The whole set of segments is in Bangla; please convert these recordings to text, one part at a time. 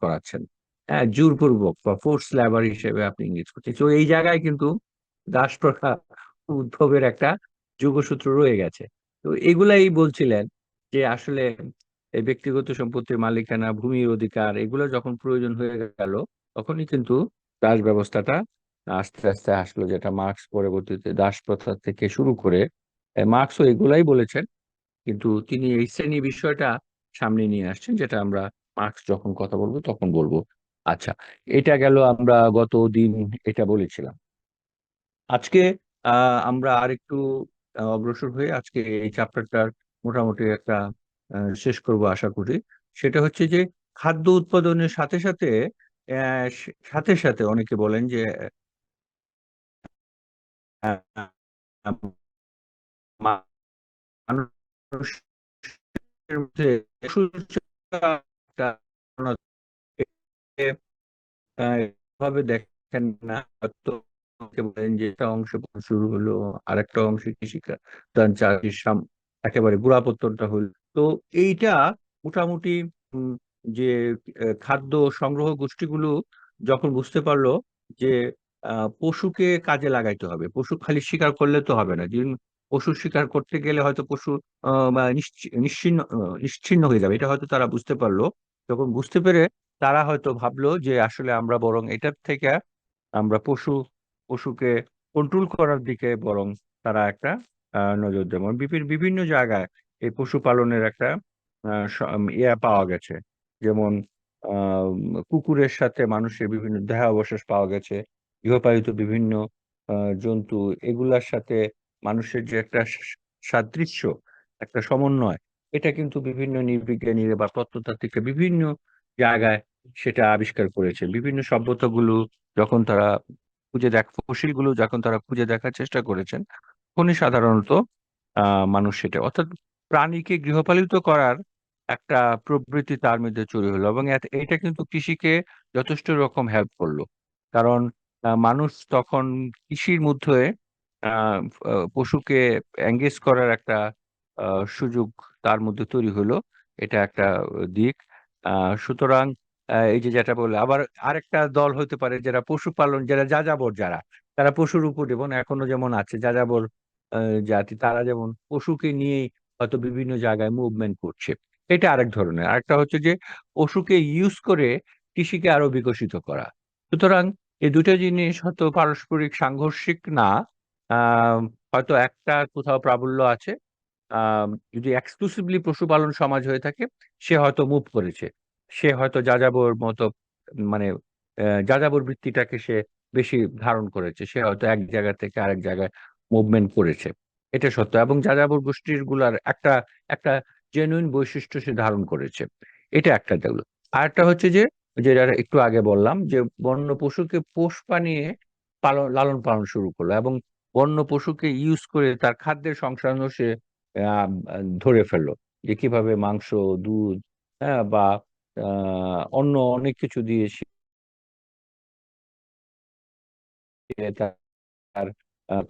করাচ্ছেন। হ্যাঁ, জোরপূর্বক বা ফোর্স লেবার হিসেবে আপনি ইঙ্গিত করছেন। তো এই জায়গায় কিন্তু দাস প্রথা উদ্ভবের একটা যোগসূত্র রয়ে গেছে। তো এগুলাই বলছিলেন যে আসলে এই ব্যক্তিগত সম্পত্তির মালিকানা, ভূমির অধিকার এগুলো যখন প্রয়োজন হয়ে গেল, তখনই কিন্তু দাস ব্যবস্থাটা আস্তে আস্তে আসলো, যেটা মার্কস পরবর্তীতে দাস প্রথা থেকে শুরু করে মার্কসও এগুলাই বলেছেন, কিন্তু তিনি এই শ্রেণী বিষয়টা সামনে নিয়ে আসছেন, যেটা আমরা মার্কস যখন কথা বলবো তখন বলবো। আচ্ছা, এটা গেল, আমরা গত দিন এটা বলেছিলাম। আজকে আমরা আরেকটু অগ্রসর হয়ে আজকে এই চ্যাপ্টারটার মোটামুটি একটা শেষ করব আশা করি। সেটা হচ্ছে যে খাদ্য উৎপাদনের সাথে সাথে সাথে সাথে অনেকে বলেন যে আহ, মানুষের মধ্যে এভাবে দেখেন না, হয়তো অনেকে বলেন যে একটা অংশ শুরু হলো, আরেকটা অংশ কৃষিকাজ, চাষের একেবারে গোড়াপত্তনটা হলো। তো এইটা মোটামুটি উম, যে খাদ্য সংগ্রহ গোষ্ঠীগুলো যখন বুঝতে পারলো যে পশুকে কাজে লাগাইতে হবে, পশু খালি শিকার করলে তো হবে না। যেদিন পশু শিকার করতে গেলে হয়তো পশু বা নিশ্চিন্ন নিশ্চিন্ন হয়ে যাবে, এটা হয়তো তারা বুঝতে পারলো। যখন বুঝতে পেরে তারা হয়তো ভাবলো যে আসলে আমরা বরং এটার থেকে আমরা পশুকে কন্ট্রোল করার দিকে বরং তারা একটা নজর দেয়। এবং বিভিন্ন জায়গায় এই পশুপালনের একটা ইয়ে পাওয়া গেছে। যেমন আহ কুকুরের সাথে মানুষের বিভিন্ন দেহাবশেষ পাওয়া গেছে, গৃহপালিত বিভিন্ন জন্তু, এগুলার সাথে মানুষের যে একটা সাদৃশ্য, একটা সমন্বয়, এটা কিন্তু বিভিন্ন নৃবিজ্ঞানীরা বা প্রত্নতাত্ত্বিকরা বিভিন্ন জায়গায় সেটা আবিষ্কার করেছে। বিভিন্ন সভ্যতাগুলো যখন তারা ফসিলগুলো যখন তারা খুঁজে দেখার চেষ্টা করেছেন, তখনই সাধারণত মানুষ সেটা, অর্থাৎ প্রাণীকে গৃহপালিত করার একটা প্রবৃত্তি তার মধ্যে চুরি হলো। এবং এটা কিন্তু কৃষিকে যথেষ্ট রকম হেল্প করলো। কারণ মানুষ তখন কৃষির মধ্যে আহ, পশুকে এঙ্গেজ করার একটা সুযোগ তার মধ্যে তৈরি হলো। এটা একটা দিক। সুতরাং এই যে যেটা বললে, আবার আরেকটা দল হতে পারে যারা পশুপালন, যারা যাযাবর, যারা তারা পশুর উপর, যেমন এখনো যেমন আছে যাযাবর জাতি, তারা যেমন পশুকে নিয়েই হয়তো বিভিন্ন জায়গায় মুভমেন্ট করছে। এটা আরেক ধরনের। আরেকটা হচ্ছে যে পশুকে ইউজ করে কৃষিকে আরো বিকশিত করা। সুতরাং এই দুটো জিনিস হয়তো পারস্পরিক সাংঘর্ষিক না। আহ হয়তো একটা কোথাও প্রাবল্য আছে। আহ যদি এক্সক্লুসিভলি পশুপালন সমাজ হয়ে থাকে, সে হয়তো মুভ করেছে, সে হয়তো যাযাবর মতো, মানে যাযাবর বৃত্তিটাকে সে বেশি ধারণ করেছে, সে হয়তো এক জায়গা থেকে আরেক জায়গায় মুভমেন্ট করেছে। এটা সত্য। এবং যাযাবর গোষ্ঠীর গুলার একটা একটা জেনুইন বৈশিষ্ট্য সে ধারণ করেছে। এটা একটা দেখলো। আর একটা হচ্ছে যে, যেটা একটু আগে বললাম, যে বন্য পশুকে পোষ বানিয়ে লালন পালন শুরু করলো, এবং বন্য পশুকে ইউজ করে তার খাদ্যের সংসাধন সে ধরে ফেললো, যে কিভাবে মাংস, দুধ, হ্যাঁ, বা অন্য অনেক কিছু দিয়ে সে তার আহ,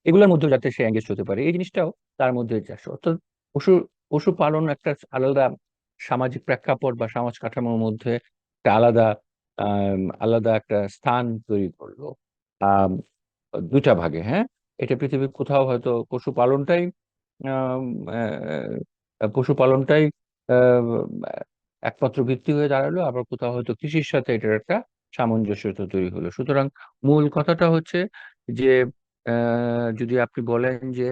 এগুলোর মধ্যে যাতে সে এঙ্গেজ হতে পারে, এই জিনিসটাও তার মধ্যে চাষ। অর্থাৎ পশু পশুপালন একটা আলাদা সামাজিক প্রেক্ষাপট বা সমাজ কাঠামোর মধ্যে একটা আলাদা একটা স্থান তৈরি করলো। আহ দুইটা ভাগে, হ্যাঁ। এটা পৃথিবীর কোথাও হয়তো পশুপালনটাই আম, পশুপালনটাই আহ, একমাত্র ভিত্তি হয়ে দাঁড়ালো, আবার কোথাও হয়তো কৃষির সাথে এটার একটা সামঞ্জস্যতা তৈরি হলো। সুতরাং মূল কথাটা হচ্ছে যে যদি আপনি বলেন যে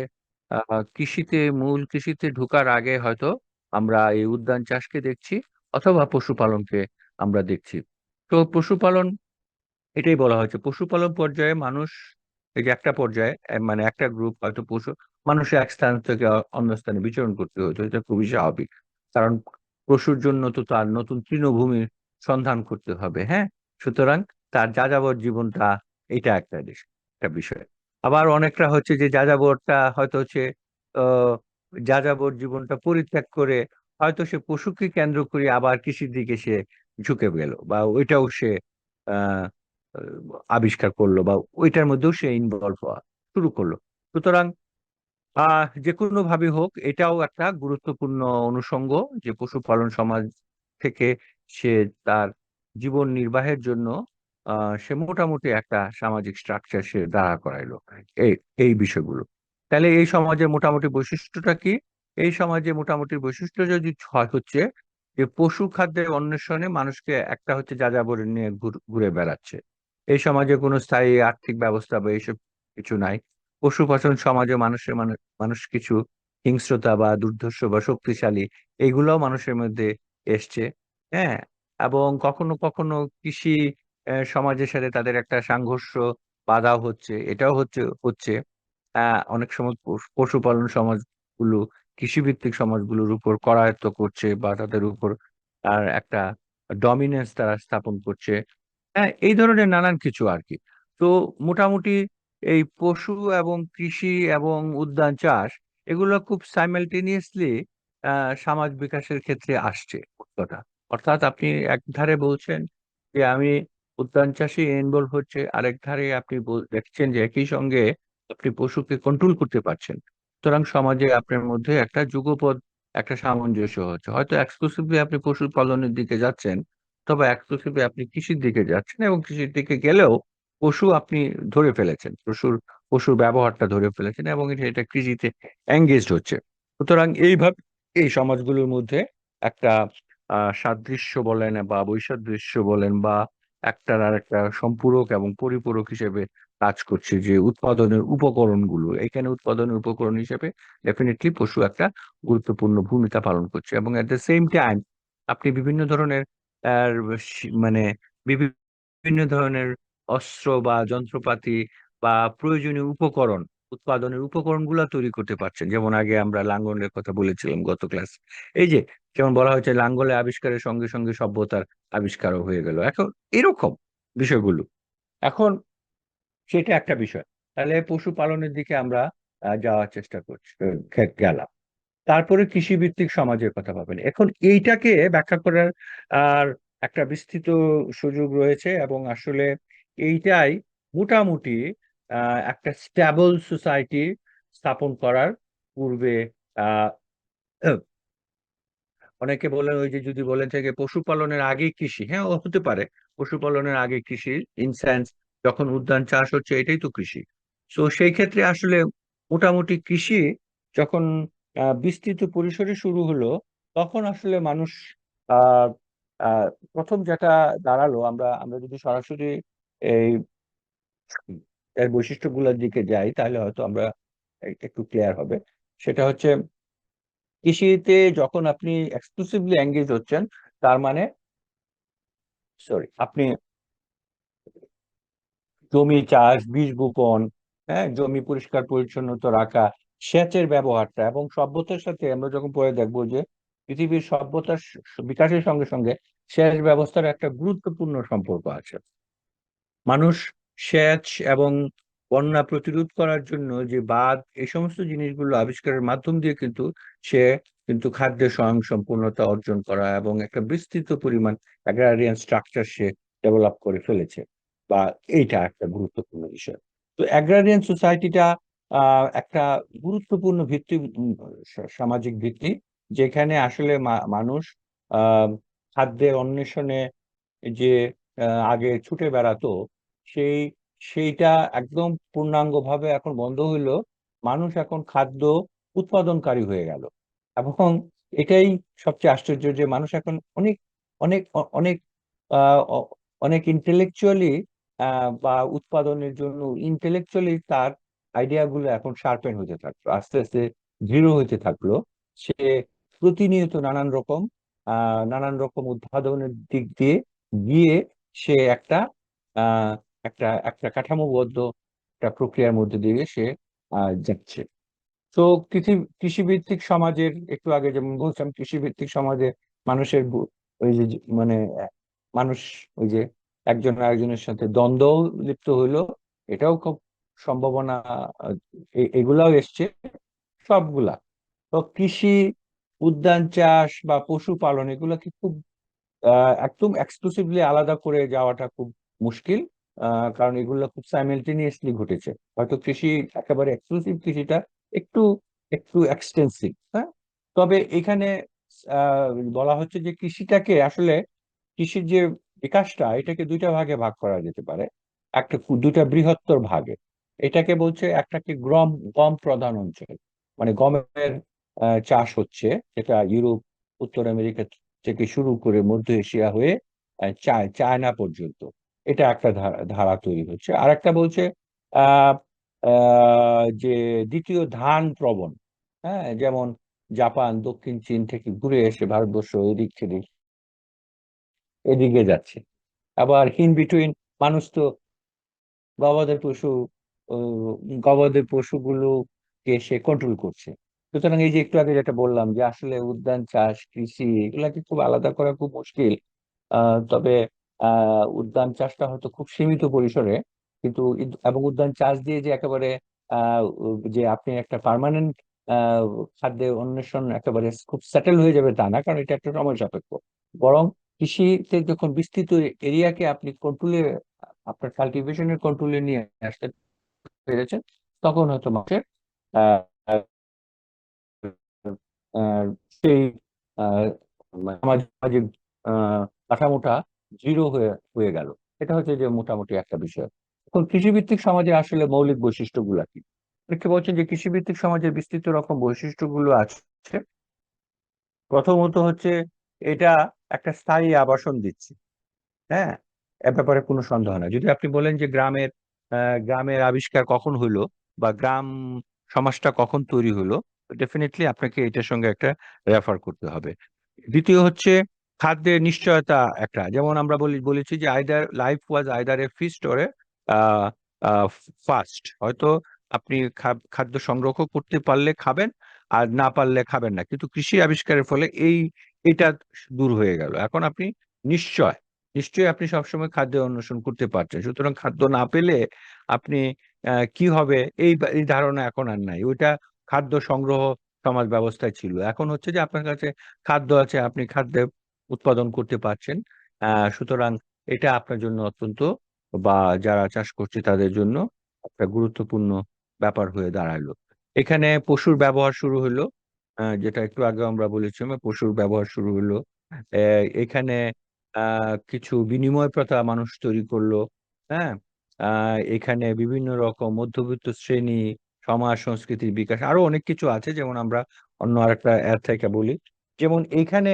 কৃষিতে ঢোকার আগে হয়তো আমরা এই উদ্যান চাষকে দেখছি, অথবা পশুপালনকে আমরা দেখছি। তো পশুপালন, এটাই বলা হয়েছে পশুপালন পর্যায়ে মানুষ, এই যে একটা পর্যায়ে মানে একটা গ্রুপ হয়তো মানুষের এক স্থান থেকে অন্য স্থানে বিচরণ করতে হতো, এটা খুবই স্বাভাবিক। কারণ পশুর জন্য তো তার নতুন তৃণভূমির সন্ধান করতে হবে, হ্যাঁ। সুতরাং তার যাযাবর জীবনটা, এটা একটা বিষয়। আবার অনেকটা হচ্ছে যে যাযাবরটা হয়তো হচ্ছে আহ যাযাবর জীবনটা পরিত্যাগ করে হয়তো সে পশুকে কেন্দ্র করে আবার কৃষির দিকে সে ঝুঁকে গেল, বা ওইটাও সে আহ আবিষ্কার করলো, বা ওইটার মধ্যেও সে ইনভলভ হওয়া শুরু করলো। সুতরাং যে কোনো ভাবে হোক, এটাও একটা গুরুত্বপূর্ণ অনুষঙ্গ, যে পশুপালন সমাজ থেকে সে তার জীবন নির্বাহের জন্য সে মোটামুটি একটা সামাজিক স্ট্রাকচার সে দাঁড়া করাইলো। এই এই বিষয়গুলো, তাহলে এই সমাজের মোটামুটি বৈশিষ্ট্যটা কি? এই সমাজে মোটামুটি বৈশিষ্ট্য যদি হচ্ছে যে পশু খাদ্যের অন্বেষণে মানুষকে একটা হচ্ছে যাযাবর নিয়ে ঘুরে বেড়াচ্ছে। এই সমাজে কোনো স্থায়ী আর্থিক ব্যবস্থা বা এইসব কিছু নাই। পশুপালন সমাজে মানুষ কিছু হিংস্রতা বা দুর্ধর্ষ বা শক্তিশালী এইগুলোও মানুষের মধ্যে এসছে। হ্যাঁ, এবং কখনো কখনো কৃষি সমাজের সাথে তাদের একটা সংঘর্ষ বাধাও হচ্ছে, এটাও হচ্ছে অনেক সময় পশুপালন সমাজগুলো কৃষিভিত্তিক সমাজগুলোর উপর করায়ত্ত করছে বা তাদের উপর তার একটা ডমিনেন্স তারা স্থাপন করছে। হ্যাঁ, এই ধরনের নানান কিছু আর কি। তো মোটামুটি এই পশু এবং কৃষি এবং উদ্যান চাষ এগুলো খুব সাইমালটেনিয়াসলি সমাজ বিকাশের ক্ষেত্রে আসছে কথা। অর্থাৎ আপনি এক ধারে বলছেন যে আমি উদ্যান চাষে ইনভলভ হচ্ছে, আরেক ধারে আপনি দেখছেন যে একই সঙ্গে আপনি পশুকে কন্ট্রোল করতে পারছেন। সুতরাং সমাজে আপনার মধ্যে একটা যুগপৎ একটা সামঞ্জস্য হচ্ছে। হয়তো এক্সক্লুসিভলি আপনি পশু পালনের দিকে যাচ্ছেন, তবে এক্সক্লুসিভলি আপনি কৃষির দিকে যাচ্ছেন, এবং কৃষির দিকে গেলেও পশু আপনি ধরে ফেলেছেন, পশুর ব্যবহারটা ধরে ফেলেছেন, এবং এটা কৃষিতে এঙ্গেজড হচ্ছে। সুতরাং এইভাবে এই সমাজগুলোর মধ্যে একটা সাদৃশ্য বলেন বা বৈসাদৃশ্য বলেন বা একটার আর একটা সম্পূরক এবং পরিপূরক হিসেবে কাজ করছে। যে উৎপাদনের উপকরণগুলো, এখানে উৎপাদনের উপকরণ হিসেবে ডেফিনেটলি পশু একটা গুরুত্বপূর্ণ ভূমিকা পালন করছে। এবং এট দ্য সেম টাইম আপনি বিভিন্ন ধরনের আর মানে বিভিন্ন ধরনের অস্ত্র বা যন্ত্রপাতি বা প্রয়োজনীয় উপকরণ, উৎপাদনের উপকরণগুলো তৈরি করতে পারছেন। যেমন আগে আমরা লাঙ্গলের কথা বলেছিলাম গত ক্লাস। এই যে যেমন বলা হয়েছে লাঙ্গলের আবিষ্কারের সঙ্গে সঙ্গে সভ্যতার আবিষ্কারও হয়ে গেল, এখন এরকম বিষয়গুলো। এখন সেটা একটা বিষয়। তাহলে পশুপালনের দিকে আমরা যাওয়ার চেষ্টা করছি, গেলাম। তারপরে কৃষিভিত্তিক সমাজের কথা ভাবেন। এখন এইটাকে ব্যাখ্যা করার আর একটা বিস্তৃত সুযোগ রয়েছে, এবং আসলে এইটাই মোটামুটি একটা স্ট্যাবল সোসাইটি স্থাপন করার পূর্বে আহ অনেকে বলেন ওই যে যদি বলেন থেকে পশুপালনের আগে কৃষি, হ্যাঁ ও হতে পারে। পশুপালনের আগে কৃষি ইন সেন্স যখন উদ্যান চাষ হচ্ছে এটাই তো কৃষি। তো সেই ক্ষেত্রে আসলে মোটামুটি কৃষি যখন বিস্তৃত পরিসরে শুরু হলো, তখন আসলে মানুষ আহ আহ প্রথম যেটা দাঁড়ালো, আমরা আমরা যদি সরাসরি এই এর বৈশিষ্ট্যগুলোর দিকে যাই তাহলে হয়তো আমরা একটু ক্লিয়ার হবে। সেটা হচ্ছে কৃষিতে যখন আপনি এক্সক্লুসিভলি এঙ্গেজ হচ্ছেন, তার মানে আপনি জমি চাষ, বীজ বপন, হ্যাঁ, জমি পরিষ্কার পরিচ্ছন্নতা রাখা, সেচের ব্যবহারটা, এবং সভ্যতার সাথে আমরা যখন পরে দেখবো যে পৃথিবীর সভ্যতার বিকাশের সঙ্গে সঙ্গে সেচ ব্যবস্থার একটা গুরুত্বপূর্ণ সম্পর্ক আছে। মানুষ সেচ এবং বন্যা প্রতিরোধ করার জন্য যে বাঁধ, এই সমস্ত জিনিসগুলো আবিষ্কারের মাধ্যম দিয়ে কিন্তু সে কিন্তু খাদ্যের স্বয়ংসম্পূর্ণতা অর্জন করা এবং একটা বিস্তৃত পরিমাণ অ্যাগ্রারিয়ান স্ট্রাকচার সে ডেভেলপ করে ফেলেছে। বা এইটা একটা গুরুত্বপূর্ণ বিষয়। তো অ্যাগ্রারিয়ান সোসাইটিটা একটা গুরুত্বপূর্ণ ভিত্তি, সামাজিক ভিত্তি, যেখানে আসলে মানুষ আহ খাদ্যের অন্বেষণে যে আগে ছুটে বেড়াতো, সেই সেইটা একদম পূর্ণাঙ্গভাবে এখন বন্ধ হইলো। মানুষ এখন খাদ্য উৎপাদনকারী হয়ে গেল। এবং এটাই সবচেয়ে আশ্চর্য যে মানুষ এখন অনেক অনেক অনেক অ- অনেক ইন্টেলেকচুয়ালি বা উৎপাদনের জন্য ইন্টেলেকচুয়ালি তার আইডিয়া গুলো এখন শার্পেন হতে থাকলো, আস্তে আস্তে দৃঢ় হতে থাকলো। সে প্রতিনিয়ত নানান রকম উদ্ভাবনের দিক দিয়ে গিয়ে সে আহ একটা একটা কাঠামোবদ্ধ একটা প্রক্রিয়ার মধ্যে দিয়ে সে যাচ্ছে। তো কৃষিভিত্তিক সমাজের একটু আগে যেমন বলছিলাম, কৃষিভিত্তিক সমাজে মানুষের ওই যে মানে মানুষ ওই যে একজন আরেকজনের সাথে দ্বন্দ্ব লিপ্ত হইলো, এটাও খুব সম্ভাবনা। এগুলাও এসছে সবগুলা। তো কৃষি, উদ্যান চাষ বা পশুপালন এগুলোকে খুব একদম এক্সক্লুসিভলি আলাদা করে যাওয়াটা খুব মুশকিল। কারণ এগুলো খুব সাইমেলটেনিয়াসলি ঘটেছে। হয়তো কৃষি একেবারে এক্সক্লুসিভ কৃষিটা একটু একটু এক্সটেন্সিভ, হ্যাঁ। তবে এখানে আহ, বলা হচ্ছে যে কৃষিটাকে আসলে কৃষির যে বিকাশটা এটাকে দুইটা ভাগে ভাগ করা যেতে পারে, একটা দুইটা বৃহত্তর ভাগে। এটাকে বলছে, একটাকে গম গম প্রধান অঞ্চল, মানে গমের চাষ হচ্ছে, যেটা ইউরোপ, উত্তর আমেরিকা থেকে শুরু করে মধ্য এশিয়া হয়ে চায়না পর্যন্ত। এটা একটা ধারা তৈরি হচ্ছে। আর একটা বলছে আহ যে দ্বিতীয় ধান প্রবণ, হ্যাঁ, যেমন জাপান, দক্ষিণ চীন থেকে ঘুরে এসে ভারতবর্ষ এদিক সেদিক এদিকে যাচ্ছে। আবার ইন বিটুইন মানুষ তো গবাদি পশু ও, গবাদি পশুগুলোকে সে কন্ট্রোল করছে। সুতরাং এই যে একটু আগে যেটা বললাম যে আসলে উদ্যান চাষ, কৃষি, এগুলাকে খুব আলাদা করা খুব মুশকিল। তবে উদ্যান চাষটা হয়তো খুব সীমিত পরিসরে, কিন্তু এবং উদ্যান চাষ দিয়ে যে একেবারে যে আপনি একটা পার্মানেন্ট খাদ্যের অন্বেষণ একেবারে খুব সেটেল হয়ে যাবে তা না, কারণ এটা একটা সময় সাপেক্ষ। বরং কৃষিতে যখন বিস্তৃত এরিয়াকে আপনি কন্ট্রোলে, আপনার কাল্টিভেশনের কন্ট্রোলে নিয়ে আসতে পেরেছেন, তখন হয়তো মানুষের আহ, আহ, সেই আহ, সামাজিক কাঠামোটা দৃঢ় হয়ে হয়ে গেল। এটা হচ্ছে যে মোটামুটি একটা বিষয়। এখন কৃষিভিত্তিক সমাজে আসলে মৌলিক বৈশিষ্ট্যগুলো কি? অনেকে বলছেন যে কৃষিভিত্তিক সমাজের বিস্তৃত রকম বৈশিষ্ট্যগুলো আছে। প্রথমত হচ্ছে, এটা একটা স্থায়ী আবাসন দিচ্ছে। হ্যাঁ, এ ব্যাপারে কোনো সন্দেহ নাই। যদি আপনি বলেন যে গ্রামের আবিষ্কার কখন হইলো, বা গ্রাম সমাজটা কখন তৈরি হলো, ডেফিনেটলি আপনাকে এটার সঙ্গে একটা রেফার করতে হবে। দ্বিতীয় হচ্ছে খাদ্যের নিশ্চয়তা। একটা, যেমন আমরা বলেছি যে either life was either a feast or a fast. হয়তো আপনি খাদ্য সংগ্রহ করতে পারলে খাবেন, আর না পারলে খাবেন না। কিন্তু কৃষি আবিষ্কারের ফলে এটা দূর হয়ে গেল। এখন আপনি নিশ্চয় নিশ্চয়ই আপনি সবসময় খাদ্য অন্বেষণ করতে পারছেন। সুতরাং খাদ্য না পেলে আপনি কি হবে, এই ধারণা এখন আর নাই। ওইটা খাদ্য সংগ্রহ সমাজ ব্যবস্থায় ছিল। এখন হচ্ছে যে আপনার কাছে খাদ্য আছে, আপনি খাদ্য উৎপাদন করতে পারছেন। সুতরাং এটা আপনার জন্য অত্যন্ত, বা যারা চাষ করছে তাদের জন্য একটা গুরুত্বপূর্ণ ব্যাপার হয়ে দাঁড়ালো। এখানে পশুর ব্যবহার শুরু হলো, যেটা একটু আগে আমরা বলেছিলাম, পশুর ব্যবহার শুরু হলো। এখানে কিছু বিনিময় প্রথা মানুষ তৈরি করলো। হ্যাঁ, এখানে বিভিন্ন রকম মধ্যবিত্ত শ্রেণী, সমাজ সংস্কৃতির বিকাশ, আরো অনেক কিছু আছে, যেমন আমরা অন্য আরেকটা অ্যাড থেকে বলি। যেমন এইখানে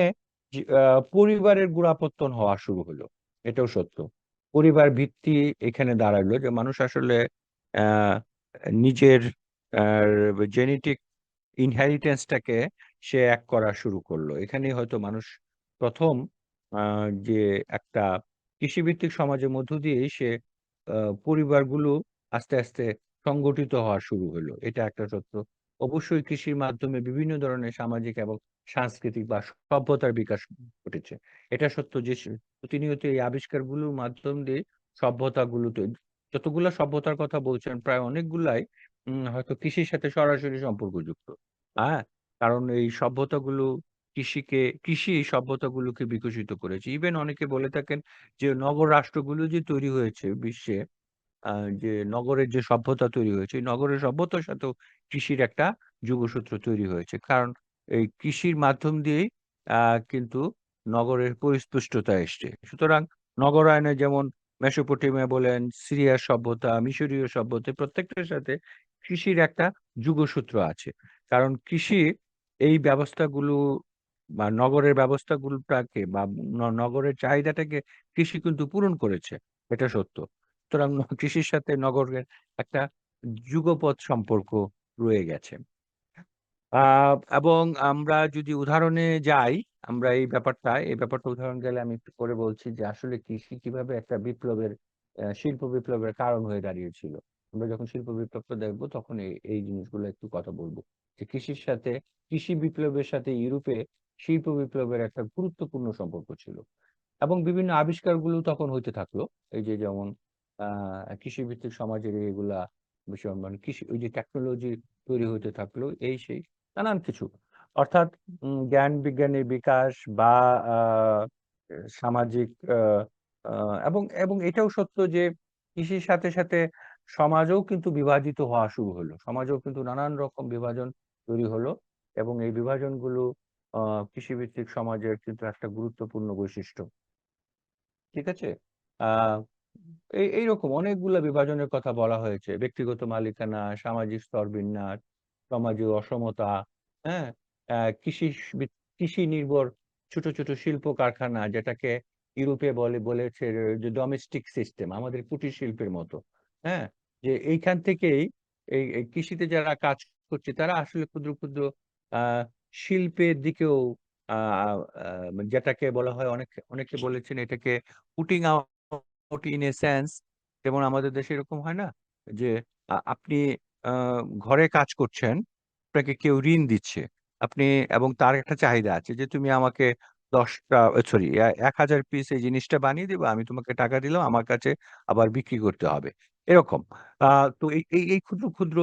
পরিবারের গোড়াপত্তন হওয়া শুরু হলো। এটাও সত্য। পরিবার ভিত্তি এখানে দাঁড়ালো, যে মানুষ আসলে আহ নিজের জেনেটিক ইনহেরিটেন্সটাকে সে এক করা শুরু করলো। এখানেই হয়তো মানুষ প্রথম যে একটা কৃষিভিত্তিক সমাজের মধ্য দিয়েই সে পরিবারগুলো আস্তে আস্তে সংগঠিত হওয়া শুরু হলো। এটা একটা সত্য। অবশ্যই কৃষির মাধ্যমে বিভিন্ন ধরনের সামাজিক এবং সাংস্কৃতিক বা সভ্যতার বিকাশ ঘটেছে। এটা সত্য যে প্রতিনিয়ত এই আবিষ্কারগুলোর মাধ্যম দিয়ে সভ্যতাগুলো তৈরি, যতগুলো সভ্যতার কথা বলছেন প্রায় অনেকগুলাই হয়তো কৃষির সাথে সরাসরি সম্পর্কযুক্ত। হ্যাঁ, কারণ এই সভ্যতাগুলো কৃষি এই সভ্যতাগুলোকে বিকশিত করেছে। ইভেন অনেকে বলে থাকেন যে নগর রাষ্ট্রগুলো যে তৈরি হয়েছে বিশ্বে, যে নগরের যে সভ্যতা তৈরি হয়েছে, এই নগরের সভ্যতার সাথেও কৃষির একটা যোগসূত্র তৈরি হয়েছে। কারণ এই কৃষির মাধ্যম দিয়েই কিন্তু নগরের পরিস্পুষ্টতা এসছে। সুতরাং নগরায়নে যেমন মেসোপটেমিয়া বলেন, সিরিয়ার সভ্যতা, মিশরীয় সভ্যতা, প্রত্যেকটার সাথে কৃষির একটা যোগসূত্র আছে। কারণ কৃষি এই ব্যবস্থাগুলো বা নগরের ব্যবস্থাগুলোটাকে বা নগরের চাহিদাটাকে কৃষি কিন্তু পূরণ করেছে। এটা সত্য। সুতরাং কৃষির সাথে নগরের একটা যুগপৎ সম্পর্ক রয়ে গেছে। এবং আমরা যদি উদাহরণে যাই, আমরা এই ব্যাপারটা উদাহরণ গেলে আমি একটু পরে বলছি যে আসলে কৃষি কিভাবে একটা শিল্প বিপ্লবের কারণ হয়ে দাঁড়িয়েছিল। আমরা যখন শিল্প বিপ্লবটা দেখবো তখন এই জিনিসগুলো একটু কথা বলবো, যে কৃষি বিপ্লবের সাথে ইউরোপে শিল্প বিপ্লবের একটা গুরুত্বপূর্ণ সম্পর্ক ছিল। এবং বিভিন্ন আবিষ্কারগুলো তখন হইতে থাকলো। এই যে যেমন কৃষি ভিত্তিক সমাজের এগুলা বিষয়, মানে কৃষি, ওই যে টেকনোলজি তৈরি হইতে থাকলো, এই সেই নানান কিছু। অর্থাৎ জ্ঞান বিজ্ঞানের বিকাশ বা আহ, সামাজিক এবং এবং এটাও সত্য যে কৃষির সাথে সাথে সমাজও কিন্তু বিভাজিত হওয়া শুরু হলো। সমাজেও কিন্তু নানান রকম বিভাজন তৈরি হলো, এবং এই বিভাজনগুলো কৃষিভিত্তিক সমাজের কিন্তু একটা গুরুত্বপূর্ণ বৈশিষ্ট্য। ঠিক আছে। আহ এইরকম অনেকগুলা বিভাজনের কথা বলা হয়েছে, ব্যক্তিগত মালিকানা, সামাজিক স্তরবিন্যাস, সমাজীয় অসমতা, হ্যাঁ, কৃষি নির্ভর ছোট ছোট শিল্প কারখানা, যেটাকে ইউরোপে বলেছে যে ডোমেস্টিক সিস্টেম, আমাদের কুটির শিল্পের মতো। হ্যাঁ, যে এইখান থেকেই এই কৃষিতে যারা কাজ করছে তারা আসলে ক্ষুদ্র ক্ষুদ্র আহ শিল্পের দিকেও যেটাকে বলা হয়, অনেকে বলেছেন এটাকে putting out in a sense. যেমন আমাদের দেশে এরকম হয় না যে আপনি ঘরে কাজ করছেন, আপনাকে কেউ ঋণ দিচ্ছে, আপনি, এবং তার একটা চাহিদা আছে যে তুমি আমাকে 10টা, সরি, 1000 পিস এই জিনিসটা বানিয়ে দিবে, আমি তোমাকে টাকা দিলাম, আমার কাছে আবার বিক্রি করতে হবে, এরকম। তো এই এই এই ক্ষুদ্র ক্ষুদ্র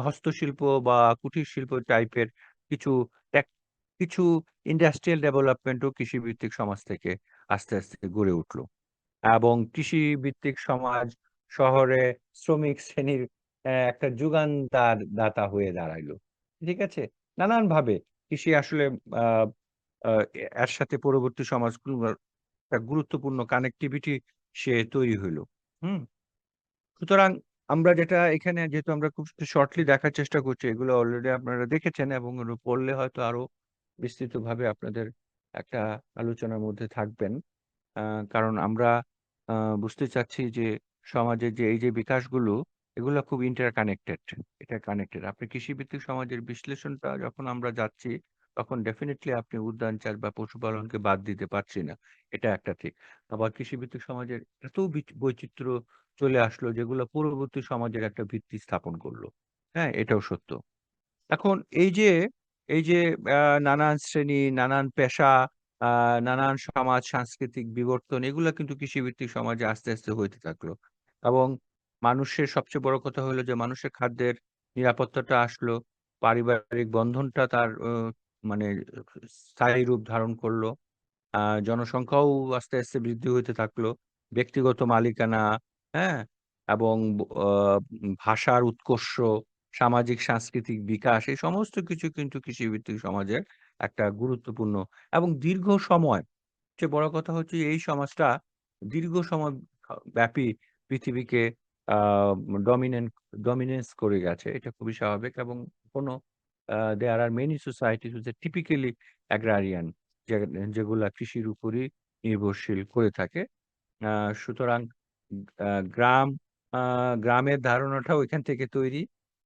হস্তশিল্প বা কুটির শিল্প টাইপের কিছু কিছু ইন্ডাস্ট্রিয়াল ডেভেলপমেন্টও কৃষিভিত্তিক সমাজ থেকে আস্তে আস্তে গড়ে উঠলো। এবং কৃষি ভিত্তিক সমাজ শহরে শ্রমিক শ্রেণীর একটা যুগান্তার দাতা হয়ে দাঁড়াইলো। ঠিক আছে, নানান ভাবে কৃষি আসলে আহ আহ, এর সাথে পরবর্তী সমাজগুলোর একটা গুরুত্বপূর্ণ কানেক্টিভিটি সে তৈরি হইলো। হুম। সুতরাং আমরা যেটা এখানে, যেহেতু আমরা খুব শর্টলি দেখার চেষ্টা করছি, এগুলো অলরেডি আপনারা দেখেছেন এবং এগুলো পড়লে হয়তো আরো বিস্তৃতভাবে আপনাদের একটা আলোচনার মধ্যে থাকবেন। কারণ আমরা বুঝতে চাচ্ছি যে সমাজের যে এই যে বিকাশগুলো, এগুলো খুব ইন্টারকানেক্টেড। এটা কানেক্টেড। আপনি কৃষিভিত্তিক সমাজের বিশ্লেষণটা যখন আমরা যাচ্ছি, তখন ডেফিনেটলি আপনি উদ্যান চাষ বা পশুপালনকে বাদ দিতে পারছি না। এটা একটা ঠিক। আবার কৃষিভিত্তিক সমাজের এত বৈচিত্র্য চলে আসলো, যেগুলো পূর্ববর্তী সমাজের একটা ভিত্তি স্থাপন করলো। হ্যাঁ, এটাও সত্য। এখন এই যে নানান শ্রেণী, নানান পেশা, নানান সমাজ সাংস্কৃতিক বিবর্তন, এগুলো কিন্তু কৃষিভিত্তিক সমাজে আস্তে আস্তে হইতে থাকলো। এবং মানুষের সবচেয়ে বড় কথা হলো যে মানুষের খাদ্যের নিরাপত্তাটা আসলো, পারিবারিক বন্ধনটা তার মানে স্থায়ী রূপ ধারণ করলো, জনসংখ্যাও আস্তে আস্তে বৃদ্ধি হইতে থাকলো, ব্যক্তিগত মালিকানা, হ্যাঁ, এবং ভাষার উৎকর্ষ, সামাজিক সাংস্কৃতিক বিকাশ, এই সমস্ত কিছু কিন্তু কৃষিভিত্তিক সমাজের একটা গুরুত্বপূর্ণ এবং দীর্ঘ সময়, সবচেয়ে বড় কথা হচ্ছে এই সমাজটা দীর্ঘ সময় ব্যাপী পৃথিবীকে ডমিনেন্ট ডমিনেন্স করে গেছে। এটা খুবই স্বাভাবিক। এবং কোনো there are many societies typically agrarian, যেগুলা কৃষির উপরই নির্ভরশীল করে থাকে। সুতরাং গ্রাম, গ্রামের ধারণাটাও এখান থেকে তৈরি।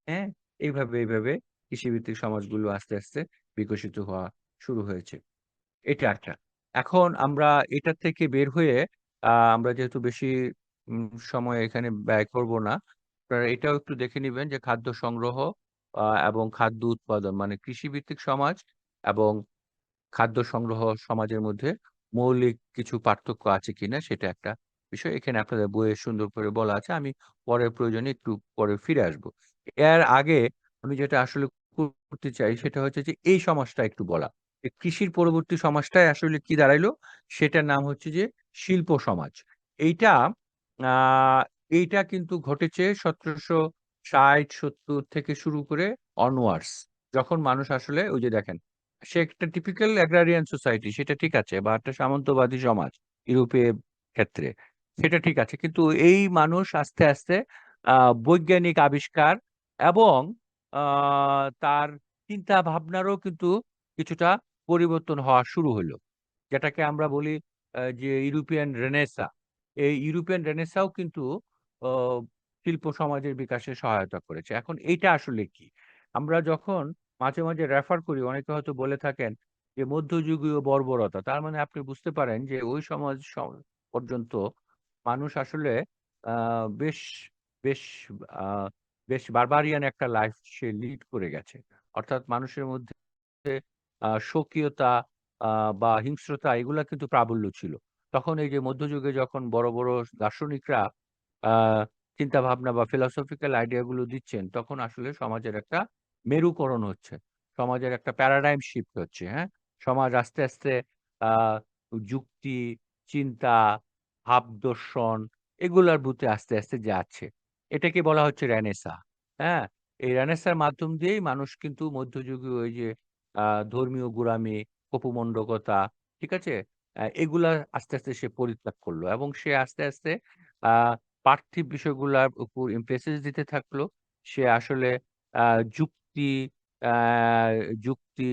হ্যাঁ, এইভাবে কৃষিভিত্তিক সমাজগুলো আস্তে আস্তে বিকশিত হওয়া শুরু হয়েছে। এটা একটা। এখন আমরা এটা থেকে বের হয়ে আমরা যেহেতু বেশি সময় এখানে ব্যয় করব না, আপনারা এটাও একটু দেখে নিবেন যে খাদ্য সংগ্রহ এবং খাদ্য উৎপাদন, মানে কৃষিভিত্তিক সমাজ এবং খাদ্য সংগ্রহ সমাজের মধ্যে মৌলিক কিছু পার্থক্য আছে কিনা, সেটা একটা বিষয় এখানে আপনাদের বইয়ে সুন্দর করে বলা আছে। আমি পরে প্রয়োজনে একটু পরে ফিরে আসব। এর আগে আমি যেটা আসলে করতে চাই সেটা হচ্ছে যে এই সমাজটা একটু বলা, এই কৃষির পরবর্তী সমাজটাই আসলে কি দাঁড়াইলো, সেটার নাম হচ্ছে যে শিল্প সমাজ। এইটা আহ এইটা কিন্তু ঘটেছে 1760-70 থেকে শুরু করে অনওয়ার্ডস, যখন মানুষ আসলে ওই যে দেখেন, সে একটা টিপিক্যাল অ্যাগ্রারিয়ান সোসাইটি, সেটা ঠিক আছে, বা একটা সামন্তবাদী সমাজ ইউরোপের ক্ষেত্রে, সেটা ঠিক আছে, কিন্তু এই মানুষ আস্তে আস্তে বৈজ্ঞানিক আবিষ্কার এবং তার চিন্তা ভাবনারও কিন্তু কিছুটা পরিবর্তন হওয়া শুরু হলো, যেটাকে আমরা বলি যে ইউরোপিয়ান রেনেসা। এই ইউরোপিয়ান রেনেসাও কিন্তু আহ, শিল্প সমাজের বিকাশে সহায়তা করেছে। এখন এইটা আসলে কি, আমরা যখন মাঝে মাঝে রেফার করি, অনেকে হয়তো বলে থাকেন যে মধ্যযুগীয় বর্বরতা, তার মানে আপনি বুঝতে পারেন যে ওই সমাজ পর্যন্ত মানুষ আসলে বেশ বেশ আহ, বেশ বারবারিয়ান একটা লাইফ সে লিড করে গেছে। অর্থাৎ মানুষের মধ্যে স্বকীয়তা বা হিংস্রতা, এগুলা কিন্তু প্রাবল্য ছিল। তখন এই যে মধ্যযুগে যখন বড় বড় দার্শনিকরা আহ চিন্তা ভাবনা বা ফিলসফিক্যাল আইডিয়া গুলো দিচ্ছেন, তখন আসলে সমাজের একটা মেরুকরণ হচ্ছে, সমাজের একটা প্যারাডাইম শিফট হচ্ছে। হ্যাঁ, সমাজ আস্তে আস্তে আহ যুক্তি, চিন্তা, ভাব দর্শন, এগুলার বুতে আস্তে আস্তে যাচ্ছে। এটাকে বলা হচ্ছে রেনেসা। হ্যাঁ, এই রেনেসার মাধ্যম দিয়েই মানুষ কিন্তু মধ্যযুগীয় ওই যে ধর্মীয় গোঁড়ামি, কপুমণ্ডকতা, ঠিক আছে, এগুলা আস্তে আস্তে সে পরিত্যাগ করলো এবং সে আস্তে আস্তে আহ পার্থিব বিষয়গুলোর উপর এমফেসিস দিতে থাকলো। সে আসলে যুক্তি, আহ, যুক্তি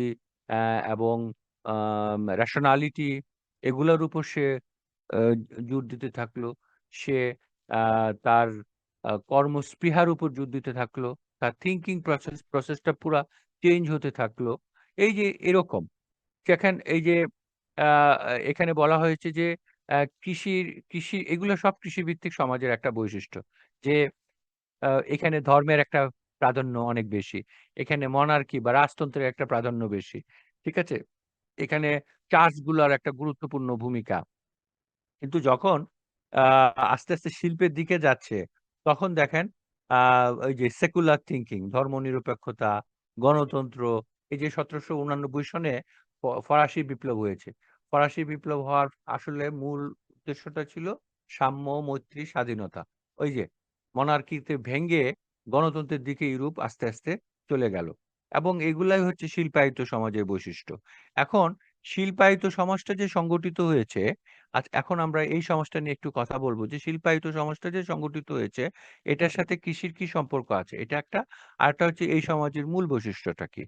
এবং রেশনালিটি এগুলোর উপর সে আহ, জোর দিতে থাকলো। সে তার কর্মস্পৃহার উপর জোর দিতে থাকলো। তার থিঙ্কিং প্রসেসটা পুরা চেঞ্জ হতে থাকলো। এই যে এরকম যেখানে এই যে আহ, এখানে বলা হয়েছে যে কৃষি এগুলো সব কৃষিভিত্তিক সমাজের একটা বৈশিষ্ট্য, যে এখানে ধর্মের একটা প্রাধান্য অনেক বেশি, এখানে মনার্কি বা রাজতন্ত্রের একটা প্রাধান্য বেশি। ঠিক আছে, এখানে চার্চ গুলার একটা গুরুত্বপূর্ণ ভূমিকা। কিন্তু যখন আস্তে আস্তে শিল্পের দিকে যাচ্ছে, তখন দেখেন ওই যে সেকুলার থিঙ্কিং, ধর্মনিরপেক্ষতা, গণতন্ত্র, এই যে 1789 সনে ফরাসি বিপ্লব হয়েছে। ফরাসি বিপ্লব হওয়ার আসলে মূল উদ্দেশ্যটা ছিল সাম্য, মৈত্রী, স্বাধীনতা। ওই যে মনার্কিতে ভেঙ্গে গণতন্ত্রের দিকে ইউরোপ আস্তে আস্তে চলে গেল। এবং এগুলাই হচ্ছে শিল্পায়িত সমাজের বৈশিষ্ট্য। এখন শিল্পায়িত সমাজটা যে সংগঠিত হয়েছে, আচ্ছা এখন আমরা এই সমাজটা নিয়ে একটু কথা বলবো, যে শিল্পায়িত সমাজটা যে সংগঠিত হয়েছে এটার সাথে কৃষির কি সম্পর্ক আছে, এটা একটা। আরেকটা হচ্ছে এই সমাজের মূল বৈশিষ্ট্যটা কি।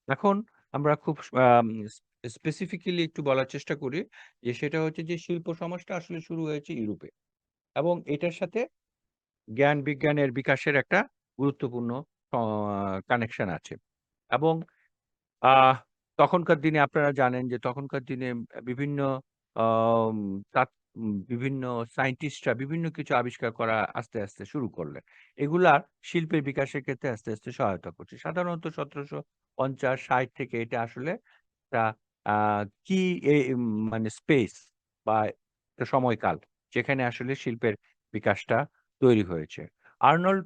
এখন আমরা খুব স্পেসিফিক্যালি একটু বলার চেষ্টা করি, যে সেটা হচ্ছে যে শিল্প সমাজটা আসলে শুরু হয়েছে ইউরোপে, এবং এটার সাথে জ্ঞান বিজ্ঞানের বিকাশের একটা গুরুত্বপূর্ণ কানেকশন আছে। এবং আহ তখনকার দিনে আপনারা জানেন যে তখনকার দিনে বিভিন্ন আম, বিভিন্ন সায়েন্টিস্টরা বিভিন্ন কিছু আবিষ্কার করা আস্তে আস্তে শুরু করলেন। এগুলার শিল্পের বিকাশের ক্ষেত্রে আস্তে আস্তে সহায়তা করছে। সাধারণত 1750-60 থেকে এটা আসলে একটা কি মানে স্পেস বা একটা সময়কাল যেখানে আসলে শিল্পের বিকাশটা তৈরি হয়েছে। আর্নল্ড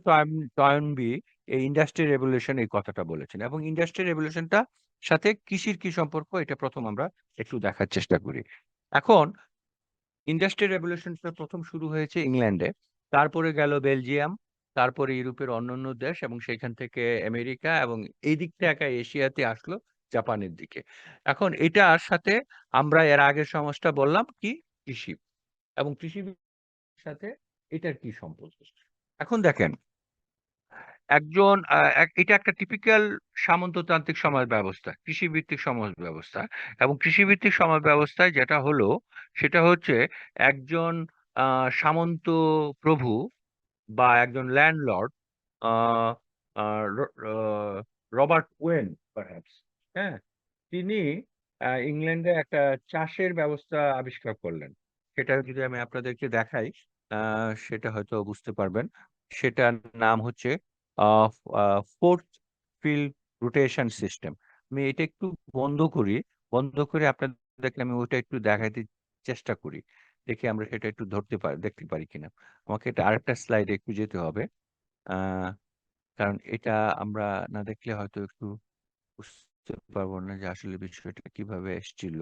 টয়েনবি এই ইন্ডাস্ট্রি রেভলিউশন এই কথাটা বলেছেন, এবং ইন্ডাস্ট্রি রেভলিউশনটা সাথে কৃষির কি সম্পর্ক এটা প্রথম আমরা একটু দেখার চেষ্টা করি। এখন ইন্ডাস্ট্রিয়াল রেভলিউশনটা প্রথম শুরু হয়েছে ইংল্যান্ডে, তারপরে গেল বেলজিয়াম, তারপরে ইউরোপের অন্যান্য দেশ, এবং সেখান থেকে আমেরিকা, এবং এই দিক থেকে এশিয়াতে আসলো জাপানের দিকে। এখন এটার সাথে আমরা এর আগের সমাজটা বললাম কি, কৃষি, এবং কৃষির সাথে এটার কি সম্পর্ক। এখন দেখেন একজন এটা একটা টিপিক্যাল সামন্ততান্ত্রিক সমাজ ব্যবস্থা, কৃষিভিত্তিক সমাজ ব্যবস্থা। এবং কৃষিভিত্তিক সমাজ ব্যবস্থায় যেটা হলো সেটা হচ্ছে একজন সামন্ত প্রভু বা একজন ল্যান্ডলর্ড, রবার্ট ওয়েন পারহ্যাপস, হ্যাঁ, তিনি ইংল্যান্ডে একটা চাষের ব্যবস্থা আবিষ্কার করলেন। সেটা যদি আমি আপনাদেরকে দেখাই সেটা হয়তো বুঝতে পারবেন। সেটার নাম হচ্ছে ফোর্থ ফিল্ড রোটেশন সিস্টেম। আমি এটা একটু বন্ধ করি, বন্ধ করে আপনাদেরকে আমি ওটা একটু দেখাতে চেষ্টা করি, দেখি আমরা সেটা একটু দেখতে পারি কিনা। আমাকে এটা আরেকটা স্লাইডে একটু যেতে হবে, আহ কারণ এটা আমরা না দেখলে হয়তো একটু বুঝতে পারবো না যে আসলে বিষয়টা কিভাবে এসেছিল।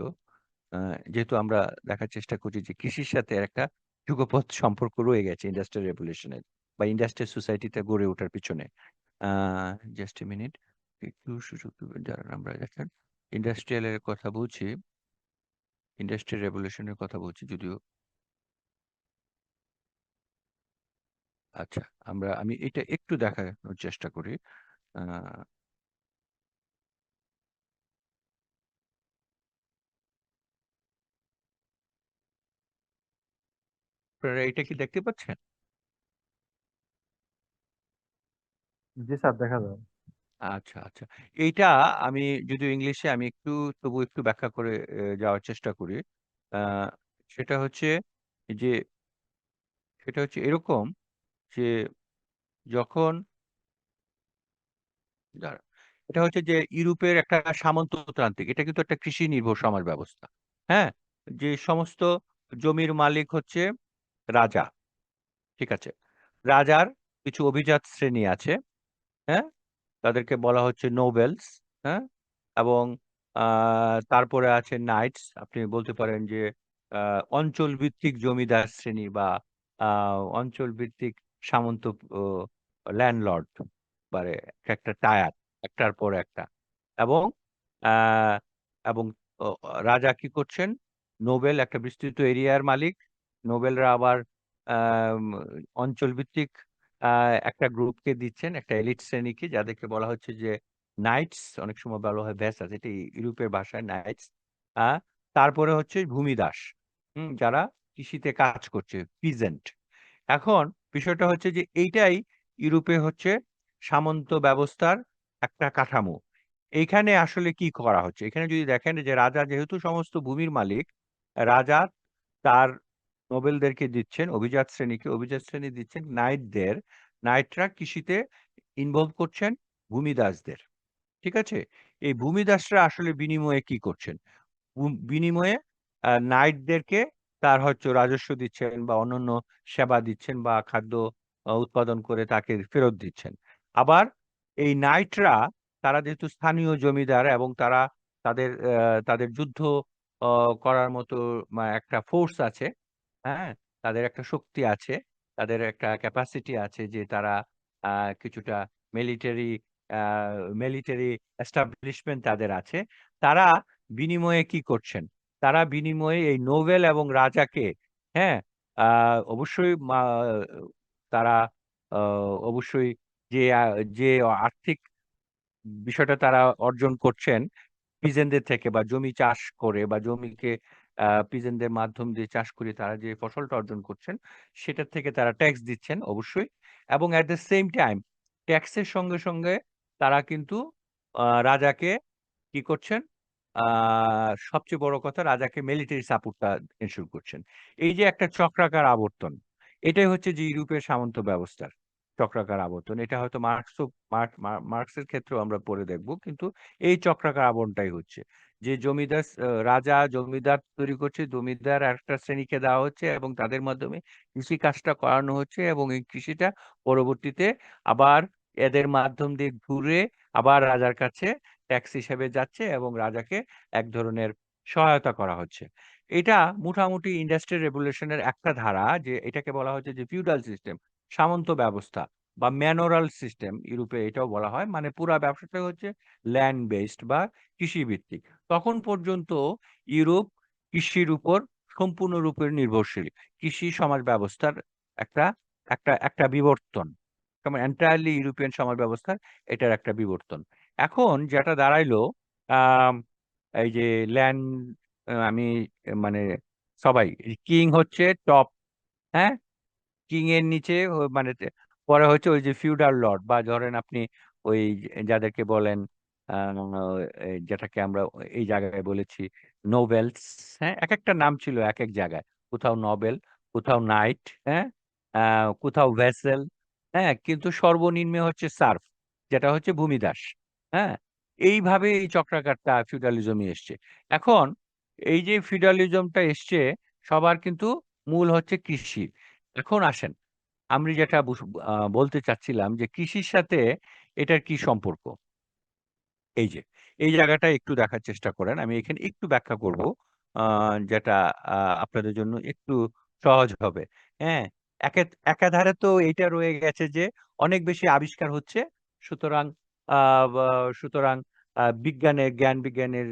যেহেতু আমরা দেখার চেষ্টা করছি যে কৃষির সাথে এর একটা যুগপৎ সম্পর্ক রয়ে গেছে ইন্ডাস্ট্রিয়াল রেভলিউশনের বা ইন্ডাস্ট্রিয়াল সোসাইটিতে গড়ে ওঠার পিছনে। জাস্ট এ মিনিট, একটু সুযোগ দিবেন যারা আমরা দেখেন ইন্ডাস্ট্রিয়ালের কথা বলছি, ইন্ডাস্ট্রিয়াল রেভলিউশনের কথা বলছি যদিও। আচ্ছা, আমি এটা একটু দেখানোর চেষ্টা করি। আহ, আপনারা এটা কি দেখতে পাচ্ছেন? জি স্যার, দেখা যায়। আচ্ছা আচ্ছা, এইটা আমি যদিও ইংলিশে আমি একটু তবু একটু ব্যাখ্যা করে যাওয়ার চেষ্টা করি। আহ, সেটা হচ্ছে যে সেটা হচ্ছে এরকম যে যখন দাঁড়া, এটা হচ্ছে যে ইউরোপের একটা সামন্ততান্ত্রিক, এটা কিন্তু একটা কৃষি নির্ভর সমাজ ব্যবস্থা। হ্যাঁ, যে সমস্ত জমির মালিক হচ্ছে রাজা। ঠিক আছে, রাজার কিছু অভিজাত শ্রেণী আছে, হ্যাঁ, তাদেরকে বলা হচ্ছে নোবেলস। হ্যাঁ, এবং তারপরে আছে নাইটস, আপনি বলতে পারেন যে অঞ্চল ভিত্তিক জমিদার শ্রেণী বা অঞ্চল ভিত্তিক সামন্ত ল্যান্ডলর্ড, মানে একটা টায়ার একটার পর একটা। এবং আহ, এবং রাজা কি করছেন, নোবেল একটা বিস্তৃত এরিয়ার মালিক। নোবেলরা আবার আম, অঞ্চল ভিত্তিক একটা গ্রুপকে দিচ্ছেন, একটা এলিট শ্রেণীকে, যাদেরকে বলা হচ্ছে যে নাইটস, অনেক সময় বলা হয় ভ্যাসাস, এটি ইউরোপের ভাষায় নাইটস। তারপরে হচ্ছে ভূমিদাস, যারা কৃষিতে কাজ করছে, পিজেন্ট। এখন বিষয়টা হচ্ছে যে এইটাই ইউরোপে হচ্ছে সামন্ত ব্যবস্থার একটা কাঠামো। এইখানে আসলে কি করা হচ্ছে, এখানে যদি দেখেন যে রাজা যেহেতু সমস্ত ভূমির মালিক, রাজা তার নোবেলদেরকে দিচ্ছেন, অভিজাত শ্রেণী দিচ্ছেন নাইটদের। নাইটরা কৃষিতে ইনভলভ করছেন ভূমিদাসদের। ঠিক আছে? এই ভূমিদাসরা আসলে বিনিময়ে কি করছেন? বিনিময়ে নাইটদেরকে তার হয়তো রাজস্ব দিচ্ছেন বা অন্যান্য সেবা দিচ্ছেন বা খাদ্য উৎপাদন করে তাকে ফেরত দিচ্ছেন। আবার এই নাইটরা, তারা যেহেতু স্থানীয় জমিদার এবং তারা তাদের যুদ্ধ করার মতো একটা ফোর্স আছে, হ্যাঁ, তাদের একটা শক্তি আছে, তাদের একটা ক্যাপাসিটি আছে, যে তারা কিছুটা মিলিটারি মিলিটারি এস্টাবলিশমেন্ট তাদের আছে। তারা বিনিময়ে কি করছেন? তারা বিনিময়ে এই নোবেল এবং রাজাকে, হ্যাঁ, অবশ্যই তারা অবশ্যই যে যে আর্থিক বিষয়টা তারা অর্জন করছেন পিজেনদের থেকে, বা জমি চাষ করে, বা জমিকে পিজেনদের মাধ্যম দিয়ে চাষ করে তারা যে ফসলটা অর্জন করছেন, সেটার থেকে তারা ট্যাক্স দিচ্ছেন অবশ্যই। এবং অ্যাট দ্য সেম টাইম ট্যাক্সের সঙ্গে সঙ্গে তারা কিন্তু রাজাকে কি করছেন? সবচেয়ে বড় কথা, রাজাকে মিলিটারি সাপোর্টটা এনশিওর করছেন। এই যে একটা চক্রাকার আবর্তন, এটাই হচ্ছে যে ইউরোপের সামন্ত ব্যবস্থার চক্রাকার আবর্তন। এটা হয়তো মার্কসের ক্ষেত্রেও আমরা পড়ে দেখব, কিন্তু এই চক্রাকার আবর্তনটাই হচ্ছে যে জমিদার, রাজা জমিদার তৈরি করছে, জমিদার একটা শ্রেণীকে দেওয়া হচ্ছে এবং তাদের মাধ্যমে কৃষি কাজটা করানো হচ্ছে, এবং এই কৃষিটা পরবর্তীতে আবার এদের মাধ্যম দিয়ে ঘুরে আবার রাজার কাছে ট্যাক্স হিসেবে যাচ্ছে, এবং রাজাকে এক ধরনের সহায়তা করা হচ্ছে। এটা মোটামুটি ইন্ডাস্ট্রিয়াল রেভলিউশনের একটা ধারা, যে এটাকে বলা হচ্ছে যে ফিউডাল সিস্টেম, সামন্ত ব্যবস্থা বা ম্যানোরাল সিস্টেম, ইউরোপে এটাও বলা হয়। মানে পুরা ব্যবসাটা হচ্ছে ল্যান্ড বেসড বা কৃষি ভিত্তিক। তখন পর্যন্ত ইউরোপ কৃষির উপর সম্পূর্ণরূপে নির্ভরশীল। কৃষি সমাজ ব্যবস্থার একটা একটা একটা বিবর্তন, এন্টায়ারলি ইউরোপিয়ান সমাজ ব্যবস্থার এটার একটা বিবর্তন। এখন যেটা দাঁড়াইলো, আম, এই যে ল্যান্ড, আমি মানে সবাই, কিং হচ্ছে টপ, হ্যাঁ, কিং এর নিচে মানে পরে হচ্ছে ওই যে ফিউডাল লর্ড, বা ধরেন আপনি ওই যাদেরকে বলেন যেটাকে আমরা এই জায়গায় বলেছি নোবেলস। হ্যাঁ, এক একটা নাম ছিল এক এক জায়গায়, কোথাও নোবেল, কোথাও নাইট, হ্যাঁ, কোথাও ভেসেল, হ্যাঁ, কিন্তু সর্বনিম্নে হচ্ছে সার্ফ, যেটা হচ্ছে ভূমিদাস। হ্যাঁ, এইভাবে এই চক্রাকারটা ফিউডালিজমই এসছে। এখন এই যে ফিউডালিজমটা এসছে, সবার কিন্তু মূল হচ্ছে কৃষি। এখন আসেন, আমি যেটা বলতে চাচ্ছিলাম যে কৃষির সাথে এটার কি সম্পর্ক, এই যে এই জায়গাটা একটু দেখার চেষ্টা করেন। আমি এখানে একটু ব্যাখ্যা করব, যেটা আপনাদের জন্য একটু সহজ হবে। হ্যাঁ, একাধারে তো এইটা রয়ে গেছে যে অনেক বেশি আবিষ্কার হচ্ছে, সুতরাং সুতরাং জ্ঞান বিজ্ঞানের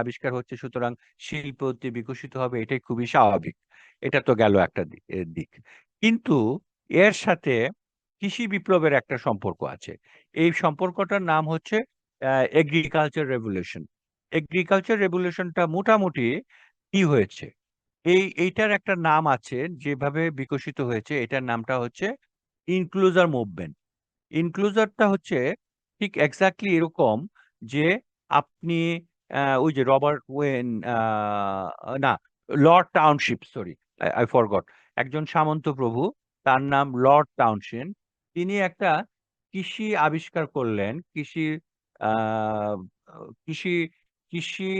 আবিষ্কার হচ্ছে, সুতরাং শিল্প বিকশিত হবে, এটাই খুবই স্বাভাবিক। এটা তো গেল একটা দিক। কিন্তু এর সাথে কৃষি বিপ্লবের একটা সম্পর্ক আছে। এই সম্পর্কটার নাম হচ্ছে এগ্রিকালচার রেভলিউশন। এগ্রিকালচার রেভলিউশনটা মোটামুটি কি হয়েছে, এইটার একটা নাম আছে, যেভাবে বিকশিত হয়েছে এটার নামটা হচ্ছে ইনক্লুজার মুভমেন্ট। ইনক্লুজারটা হচ্ছে ঠিক এক্স্যাক্টলি এরকম, যে আপনি ওই যে রবার্ট ওয়েন, না, Lord township, sorry, I forgot, একজন সামন্ত প্রভু, তার নাম লর্ড টাউনশিপ। তিনি একটা কৃষি আবিষ্কার করলেন, আহ, কৃষি কৃষি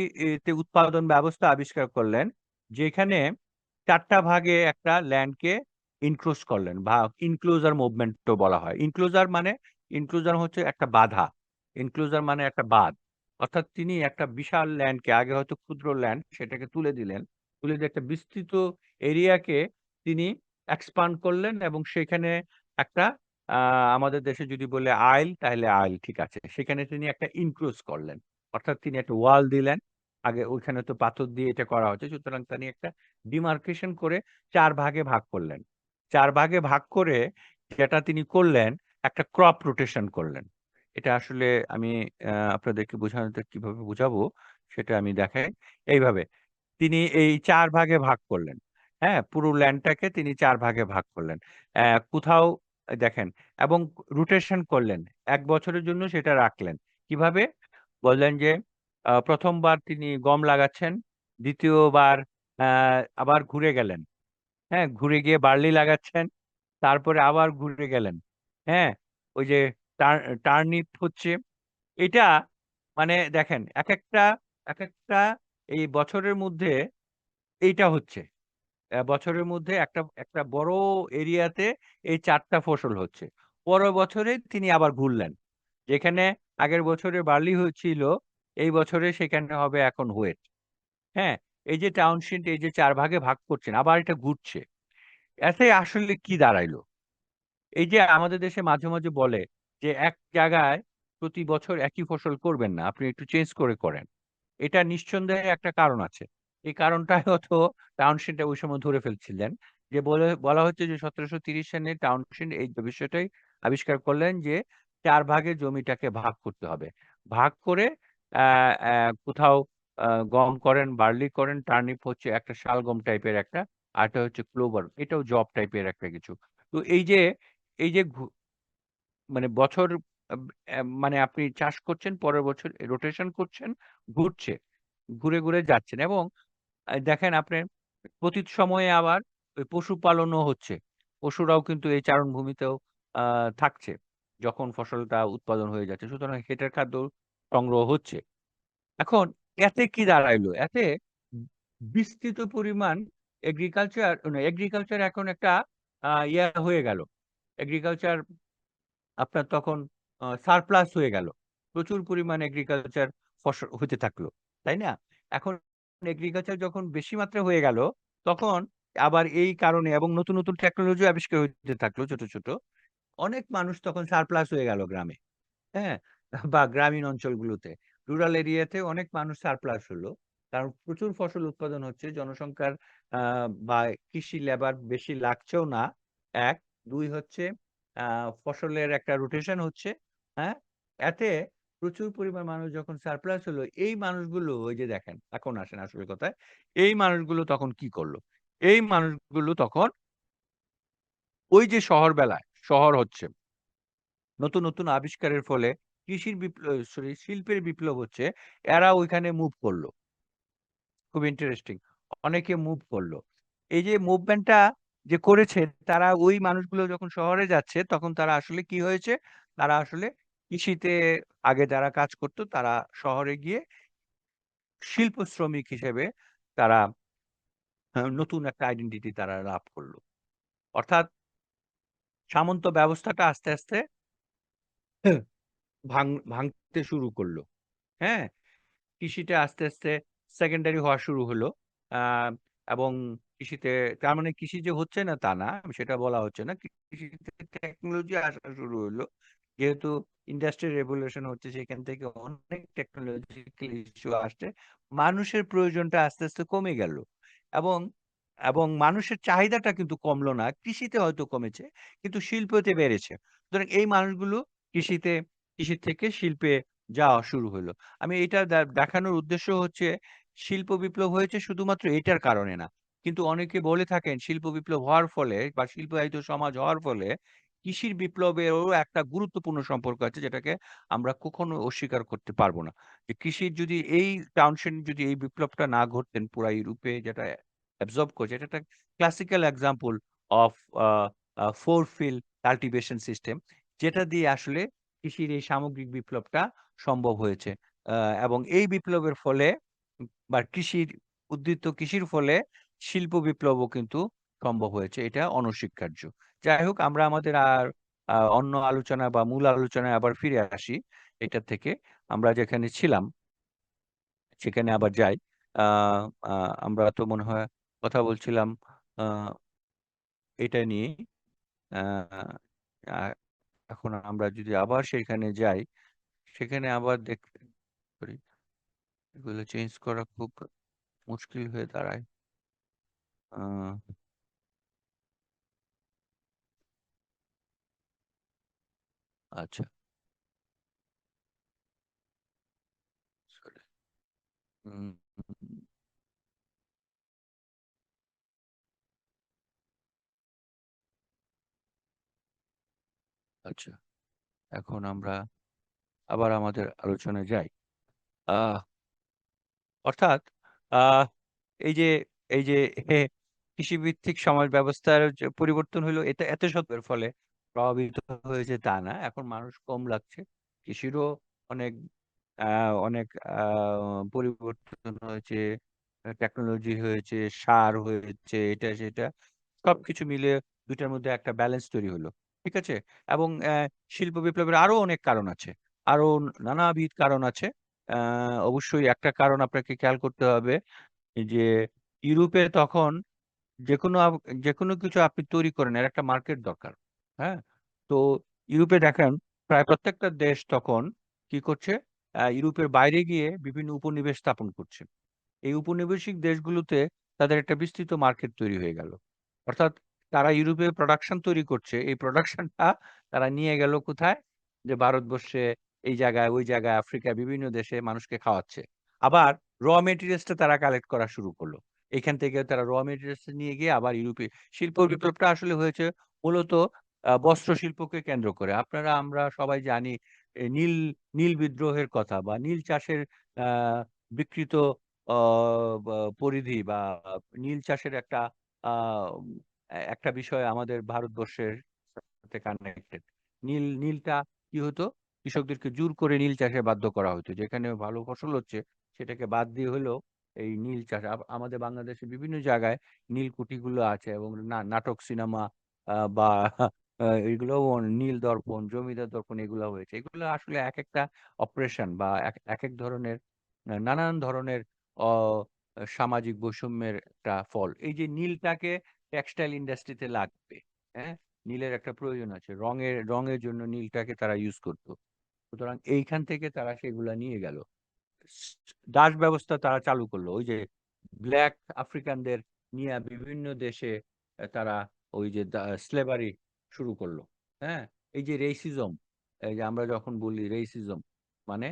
তে উৎপাদন ব্যবস্থা আবিষ্কার করলেন, যেখানে চারটা ভাগে একটা ল্যান্ডকে ইনক্লোজ করলেন, বা ইনক্লোজার মুভমেন্টও বলা হয়। ইনক্লুজার হচ্ছে একটা বাধা, ইনক্লুজার মানে একটা বাঁধ। অর্থাৎ তিনি একটা বিশাল ল্যান্ডকে, আগে হয়তো ক্ষুদ্র ল্যান্ড, সেটাকে তুলে দিলেন, তুলে দিয়ে একটা বিস্তৃত এরিয়াকে তিনি এক্সপান্ড করলেন, এবং সেখানে একটা আমাদের দেশে যদি বলে আইল, তাহলে আইল ঠিক আছে, সেখানে তিনি একটা ইনক্লোজ করলেন, অর্থাৎ তিনি একটা ওয়াল দিলেন। আগে ওইখানে তো পাথর দিয়ে এটা করা হচ্ছে, সুতরাং তিনি একটা ডিমার্কেশন করে 4 ভাগে ভাগ করলেন। 4 ভাগে ভাগ করে যেটা তিনি করলেন, একটা ক্রপ রোটেশন করলেন। এটা আসলে আমি আপনাদেরকে বোঝানোতে কিভাবে বুঝাবো সেটা আমি দেখাই এইভাবে। তিনি এই 4 ভাগে ভাগ করলেন। হ্যাঁ? পুরো ল্যান্ডটাকে তিনি 4 ভাগে ভাগ করলেন। কোথাও দেখেন, এবং রোটেশন করলেন। ১ বছরের জন্য সেটা রাখলেন। কিভাবে? বললেন যে ১ম বার তিনি গম লাগাচ্ছেন, ২য় বার আ আবার ঘুরে গেলেন। হ্যাঁ? ঘুরে গিয়ে বার্লি লাগাচ্ছেন, তারপরে আবার ঘুরে গেলেন। হ্যাঁ? ওই যে টার্নিপ হচ্ছে, এটা মানে দেখেন একেকটা এই বছরের মধ্যে এইটা হচ্ছে। বছরের মধ্যে একটা একটা বড় এরিয়াতে এই ৪ টা ফসল হচ্ছে। পরের বছরে তিনি আবার ঘুরলেন। যেখানে আগের বছরে বার্লি হচ্ছিল, এই বছরে সেখানে হবে এখন হোয়েট। হ্যাঁ? এই যে টাউনশিপ এই যে ৪ ভাগে ভাগ করছেন, আবার এটা ঘুরছে। এতে আসলে কি দাঁড়াইলো? এই যে আমাদের দেশে মাঝে, মাঝে বলে যে, "এক জায়গায় প্রতি বছর একই ফসল করবেন না। আপনি একটু চেঞ্জ করে করেন।" এটা নিঃসন্দেহে একটা কারণ আছে। এই কারণটা হয়তো টাউনশেন্ড ওই সময় ধরে ফেলছিলেন। যে বলা হচ্ছে যে ১৭৩০ সালে টাউনশেন্ড এই বিষয়টাই আবিষ্কার করলেন যে ৪ ভাগে জমিটাকে ভাগ করতে হবে। ভাগ করে অ্যা অ্যা কোথাও গম করেন, বার্লি করেন, টার্নিপ হচ্ছে একটা শালগম টাইপের একটা, আরেকটা হচ্ছে ক্লোভার। এটাও জব টাইপের একটা কিছু। তো এই যে মানে বছর আব মানে আপনি চাষ করছেন, পরের বছর রোটেশন করছেন, ঘুরছে। ঘুরে, ঘুরে যাচ্ছেন এবং দেখেন আপনি প্রতি সময়ে আবার ওই পশুপালনও হচ্ছে। পশুরাও কিন্তু এই চারণভূমিতেও আ থাকছে। যখন ফসলটা উৎপাদন হয়ে যাচ্ছে। সুতরাং সেটার খাদ্য সংগ্রহ হচ্ছে। এখন এতে কি দাঁড়াইলো? এতে বিস্তৃত পরিমাণ এগ্রিকালচার এখন একটা হয়ে গেল। এগ্রিকালচার আপনার তখন সারপ্লাস হয়ে গেল। প্রচুর পরিমাণ এগ্রিকালচার হতে থাকলো। তাই না? এখন এগ্রিকালচার যখন বেশি মাত্রায় হয়ে গেল, তখন আবার এই কারণে এবং নতুন, নতুন টেকনোলজি আবিষ্কার হইতে থাকলো ছোট, ছোট। অনেক মানুষ তখন সারপ্লাস হয়ে গেল গ্রামে। হ্যাঁ? বা গ্রামীণ অঞ্চলগুলোতে। রুরাল এরিয়াতে অনেক মানুষ সারপ্লাস হলো। কারণ প্রচুর ফসল উৎপাদন হচ্ছে। জনসংখ্যার আ বা কৃষি লেবার বেশি লাগছেও না। ১, ২ হচ্ছে আ ফসলের একটা রোটেশন হচ্ছে। হ্যাঁ? এতে প্রচুর পরিমাণ মানুষ যখন সারপ্লাস হলো, এই মানুষগুলো ওই যে দেখেন, এখন আসেন আসল কথায়। এই মানুষগুলো তখন কি করলো? এই মানুষগুলো তখন ওই যে শহর হচ্ছে। নতুন, নতুন আবিষ্কারের ফলে শিল্পের বিপ্লব হচ্ছে। এরা ওইখানে মুভ করল। খুব ইন্টারেস্টিং। অনেকে মুভ করল। এই যে মুভমেন্টটা যে করেছে, তারা ওই মানুষগুলো যখন শহরে যাচ্ছে, তখন তারা আসলে কি হয়েছে? তারা আসলে কৃষিতে আগে যারা কাজ করত, তারা শহরে গিয়ে শিল্প শ্রমিক হিসেবে তারা নতুন একটা আইডেন্টিটি তারা লাভ করল। অর্থাৎ সামন্ত ব্যবস্থাটা আস্তে, আস্তে ভাঙতে শুরু করল। হ্যাঁ? কৃষিটা আস্তে, আস্তে সেকেন্ডারি হওয়া শুরু হলো। আ এবং কৃষিতে তার মানে কৃষি যে হচ্ছে না তা না, সেটা বলা হচ্ছে না। কৃষিতে টেকনোলজি আসা শুরু হলো। যেহেতু ইন্ডাস্ট্রিয়াল রেভলিউশন হচ্ছে সেখান থেকে অনেক টেকনোলজিক্যাল ইস্যু আসছে। মানুষের প্রয়োজনটা আস্তে, আস্তে কমে গেল। এবং মানুষের চাহিদাটা কিন্তু কমলো না। কৃষিতে হয়তো কমেছে, কিন্তু শিল্পতে বেড়েছে। সুতরাং এই মানুষগুলো কৃষিতে কৃষি থেকে শিল্পে যাওয়া শুরু হলো। আমি এটা দেখানোর উদ্দেশ্য হচ্ছে শিল্প বিপ্লব হয়েছে শুধুমাত্র এটার কারণে না। কিন্তু অনেকে বলে থাকেন শিল্প বিপ্লব হওয়ার ফলে বা শিল্পায়িত সমাজ হওয়ার ফলে কৃষির বিপ্লবেরও একটা গুরুত্বপূর্ণ সম্পর্ক আছে, যেটাকে আমরা কখনো অস্বীকার করতে পারব না। যে কৃষির যদি এই টাউনশিপ যদি এই বিপ্লবটা না ঘটতেন পুরা ইউরোপে যেটা অ্যাবসর্ব করছে, এটা একটা classical example of a a 4 field cultivation system, যেটা দিয়ে আসলে কৃষির এই সামগ্রিক বিপ্লবটা সম্ভব হয়েছে। আ এবং এই বিপ্লবের ফলে বা উদ্বৃত্ত কৃষির ফলে শিল্প বিপ্লবও কিন্তু সম্ভব হয়েছে। এটা অনস্বীকার্য। যাই হোক, আমরা আমাদের আর অন্য আলোচনা বা মূল আলোচনায় আবার ফিরে আসি এটার থেকে। আমরা যেখানে ছিলাম সেখানে আবার যাই। আ আ আমরা তো মনে হয় কথা বলছিলাম আ এটা নিয়েই। আ আ এখন আমরা যদি আবার সেখানে যাই, সেখানে আবার দেখতে পারি এগুলো চেঞ্জ করা খুব মুশকিল হয়ে দাঁড়ায়। আহ, আচ্ছা। sorry। উম, আচ্ছা, এখন আমরা আবার আমাদের আলোচনায় যাই। আহ অর্থাৎ আহ এই যে এই যে হে, কৃষিভিত্তিক সমাজ ব্যবস্থার যে পরিবর্তন হলো, এটা এত সবের ফলে প্রভাবিত হয়েছে তা না, এখন মানুষ কম লাগছে। কৃষিরও অনেক অনেক পরিবর্তন হয়েছে, টেকনোলজি হয়েছে, সার হয়েছে, এটা সেটা সবকিছু মিলে দুইটার মধ্যে একটা ব্যালেন্স তৈরি হলো। ঠিক আছে। এবং শিল্প বিপ্লবের আরো অনেক কারণ আছে, আরো নানাবিধ কারণ আছে। অবশ্যই একটা কারণ আপনাকে খেয়াল করতে হবে, যে ইউরোপে তখন যে কোনো কিছু আপনি তৈরি করেন এর একটা মার্কেট দরকার। হ্যাঁ। তো ইউরোপে দেখেন প্রায় প্রত্যেকটা দেশ তখন কি করছে, ইউরোপের বাইরে গিয়ে বিভিন্ন উপনিবেশ স্থাপন করছে। এই উপনিবেশিক দেশগুলোতে তাদের একটা বিস্তৃত মার্কেট তৈরি হয়ে গেল। অর্থাৎ তারা ইউরোপে প্রোডাকশন তৈরি করছে, এই প্রোডাকশনটা তারা নিয়ে গেল কোথায়, যে ভারতবর্ষে, এই জায়গায়, ওই জায়গায়, আফ্রিকায়, বিভিন্ন দেশে মানুষকে খাওয়াচ্ছে। আবার র মেটেরিয়ালসটা তারা কালেক্ট করা শুরু করলো। এখান থেকে তারা র মেটেরিয়ালস নিয়ে গিয়ে আবার ইউরোপে, শিল্প বিপ্লবটা আসলে হয়েছে মূলত বস্ত্র শিল্পকে কেন্দ্র করে। আমরা সবাই জানি নীল নীল বিদ্রোহের কথা, বা নীল চাষের আহ বিকৃত পরিধি, বা নীল চাষের একটা বিষয় আমাদের ভারতবর্ষের সাথে কানেক্টেড। নীলটা কি হতো, কৃষকদেরকে জোর করে নীল চাষে বাধ্য করা হতো, যেখানে ভালো ফসল হচ্ছে সেটাকে বাদ দিয়ে হলো এই নীল চাষ। আমাদের বাংলাদেশে বিভিন্ন জায়গায় নীল কুঠিগুলো আছে, এবং নাটক, সিনেমা বা এগুলো, নীল দর্পণ, জমিদার দর্পণ, এগুলো হয়েছে। এগুলো আসলে এক একটা অপারেশন, বা এক এক ধরনের নানান ধরনের অ সামাজিক বৈষম্যের একটা ফল। এই যে নীলটাকে টেক্সটাইল ইন্ডাস্ট্রিতে লাগবে, হ্যাঁ, নীলের একটা প্রয়োজন আছে, রঙের জন্য নীলটাকে তারা ইউজ করতো। সুতরাং এইখান থেকে তারা সেগুলা নিয়ে গেল। দাস ব্যবস্থা তারা চালু করলো, ওই যে ব্ল্যাক আফ্রিকানদের নিয়ে বিভিন্ন দেশে তারা ওই যে স্লেভারি শুরু করলো। হ্যাঁ। এই যে রেসিজম, এই যে আমরা যখন বলি রেসিজম, মানে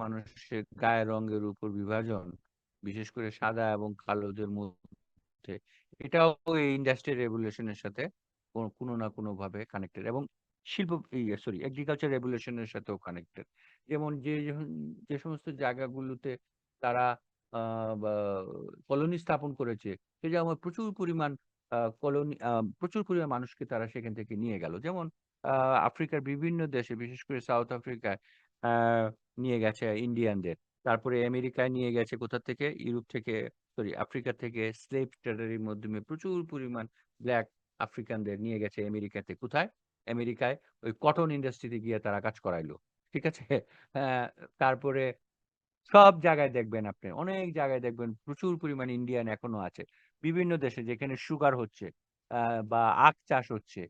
মানুষের গায়ের রঙের উপর বিভাজন, বিশেষ করে সাদা এবং কালোদের মধ্যে, এটাও এই ইন্ডাস্ট্রিয়াল রেভলিউশনের সাথে কোনো না কোনো ভাবে কানেক্টেড, এবং শিল্প, সরি, এগ্রিকালচার রেভলিউশনের সাথেও কানেক্টেড। যেমন যে সমস্ত জায়গাগুলোতে তারা কলোনি স্থাপন করেছে, সে যেমন প্রচুর পরিমাণ মানুষকে তারা সেখান থেকে নিয়ে গেল। যেমন আফ্রিকার বিভিন্ন দেশে, বিশেষ করে সাউথ আফ্রিকায় আহ, নিয়ে গেছে ইন্ডিয়ানদের। তারপরে আমেরিকায় নিয়ে গেছে কোথা থেকে, ইউরোপ থেকে, সরি, আফ্রিকা থেকে স্লেভ ট্রেডারের মাধ্যমে প্রচুর পরিমাণ ব্ল্যাক আফ্রিকানদের নিয়ে গেছে আমেরিকাতে। কোথায়? আমেরিকায় ওই কটন ইন্ডাস্ট্রিতে গিয়ে তারা কাজ করাইলো। ঠিক আছে। আহ, তারপরে সব জায়গায় দেখবেন, আপনি অনেক জায়গায় দেখবেন প্রচুর পরিমাণ ইন্ডিয়ান এখনো আছে। বিভিন্ন দেশে যেখানে সুগার হচ্ছে, বা আখ চাষ হচ্ছে,